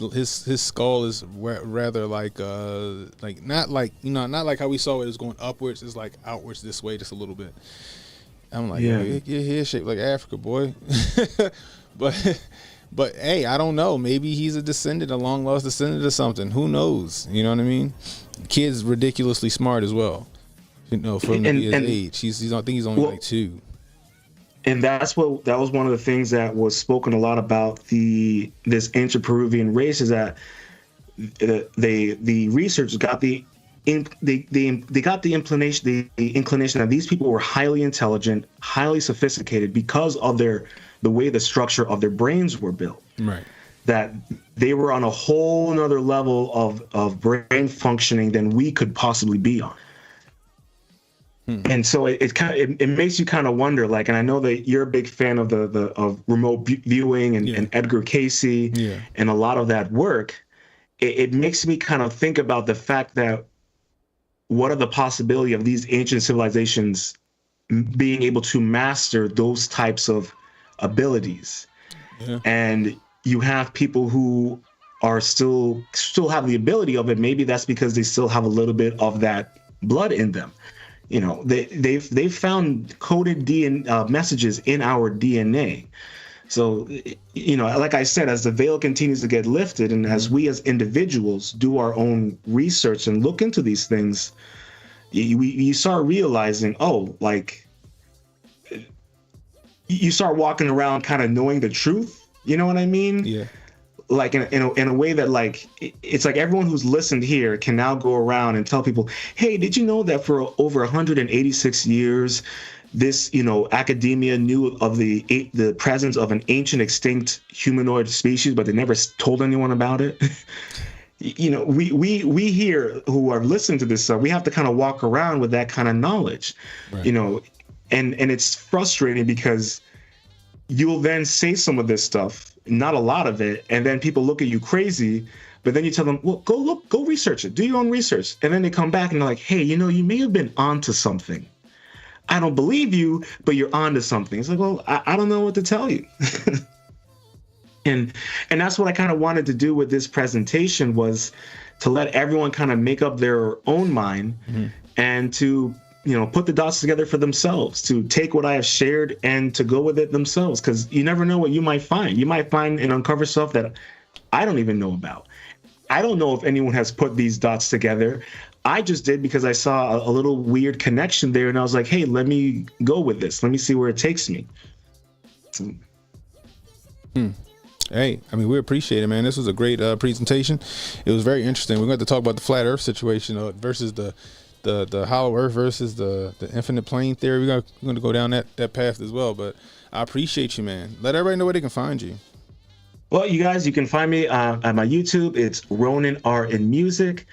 skull is rather not like how we saw it was going upwards. It's like outwards this way just a little bit. I'm like, yeah, your hair's shaped like Africa, boy. but hey, I don't know. Maybe he's a long lost descendant of something. Who knows? You know what I mean? Kid's ridiculously smart as well. For him to be his age. I think he's only like 2. And that was one of the things that was spoken a lot about this inter-Peruvian race, is that the researchers got the they got the inclination that these people were highly intelligent, highly sophisticated because of the way the structure of their brains were built. Right. That they were on a whole nother level of brain functioning than we could possibly be on. And so it makes you kind of wonder, like, and I know that you're a big fan of of remote viewing and Edgar Casey and a lot of that work. It makes me kind of think about the fact that what are the possibility of these ancient civilizations being able to master those types of abilities? And you have people who are still have the ability of it. Maybe that's because they still have a little bit of that blood in them. You know, they've found coded DNA messages in our DNA. So, you know, like I said, as the veil continues to get lifted and as we as individuals do our own research and look into these things, you start realizing, oh, like, you start walking around kind of knowing the truth. You know what I mean? Yeah. Like in a way that, like, it's like everyone who's listened here can now go around and tell people, hey, did you know that for over 186 years, this, you know, academia knew of the presence of an ancient extinct humanoid species, but they never told anyone about it? You know, we here who are listening to this stuff, we have to kind of walk around with that kind of knowledge, you know, and it's frustrating because you'll then say some of this stuff, not a lot of it, and then people look at you crazy, but then you tell them, well, go research it, do your own research. And then they come back and they're like, hey, you know, you may have been onto something. I don't believe you, but you're onto something. It's like, well, I don't know what to tell you. And that's what I kind of wanted to do with this presentation, was to let everyone kind of make up their own mind and to, you know, put the dots together for themselves, to take what I have shared and to go with it themselves, because you never know what you might find. You might find and uncover stuff that I don't even know about. I don't know if anyone has put these dots together. I just did because I saw a little weird connection there, and I was like, hey, let me go with this. Let me see where it takes me. Hey, I mean, we appreciate it, man. This was a great presentation. It was very interesting. We're going to talk about the flat Earth situation versus the hollow Earth versus the infinite plane theory. We're going to go down that path as well. But I appreciate you, man. Let everybody know where they can find you. Well, you guys, you can find me at my YouTube. It's Ronin Art and Music.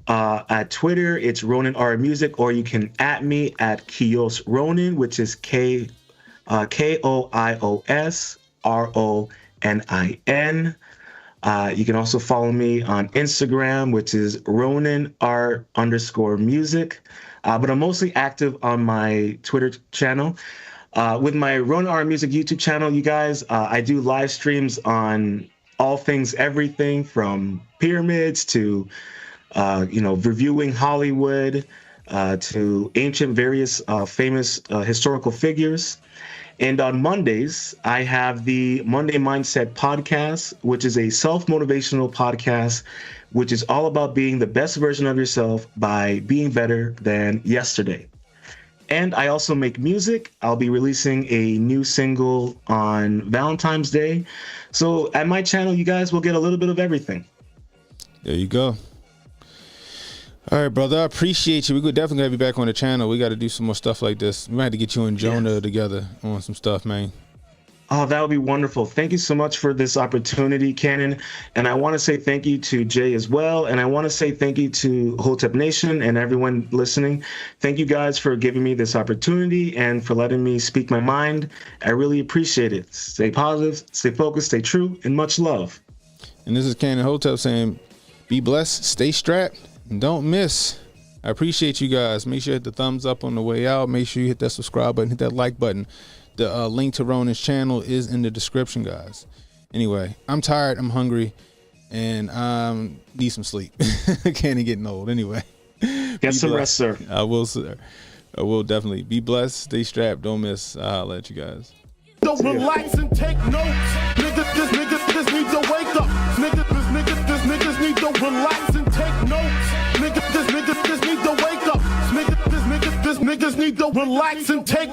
At Twitter, it's Ronin Art Music, or you can @ me at Kios Ronin, which is KOIOSRONIN. You can also follow me on Instagram, which is Ronin Art _music. But I'm mostly active on my Twitter channel. With my Ronin Art Music YouTube channel, you guys, I do live streams on all things, everything from pyramids to reviewing Hollywood, to ancient various famous historical figures. And on Mondays, I have the Monday Mindset podcast, which is a self-motivational podcast, which is all about being the best version of yourself by being better than yesterday. And I also make music. I'll be releasing a new single on Valentine's Day. So at my channel, you guys will get a little bit of everything. There you go. All right, brother. I appreciate you. We could definitely have you back on the channel. We got to do some more stuff like this. We might have to get you and Jonah together on some stuff, man. Oh, that would be wonderful. Thank you so much for this opportunity, Cannon. And I want to say thank you to Jay as well. And I want to say thank you to Hotep Nation and everyone listening. Thank you guys for giving me this opportunity and for letting me speak my mind. I really appreciate it. Stay positive, stay focused, stay true, and much love. And this is CannonHotep saying, be blessed, stay strapped, and don't miss. I appreciate you guys. Make sure you hit the thumbs up on the way out. Make sure you hit that subscribe button, hit that like button. The link to Ronin's channel is in the description, guys. Anyway, I'm tired, I'm hungry, and need some sleep. Can't getting old. Anyway, get some rest, sir. I will, sir. I will definitely. Be blessed, stay strapped, don't miss. I'll let you guys. Don't relax and take notes. Niggas need to wake up. Niggas need to relax and take notes. Niggas need to wake up. Niggas need to relax and take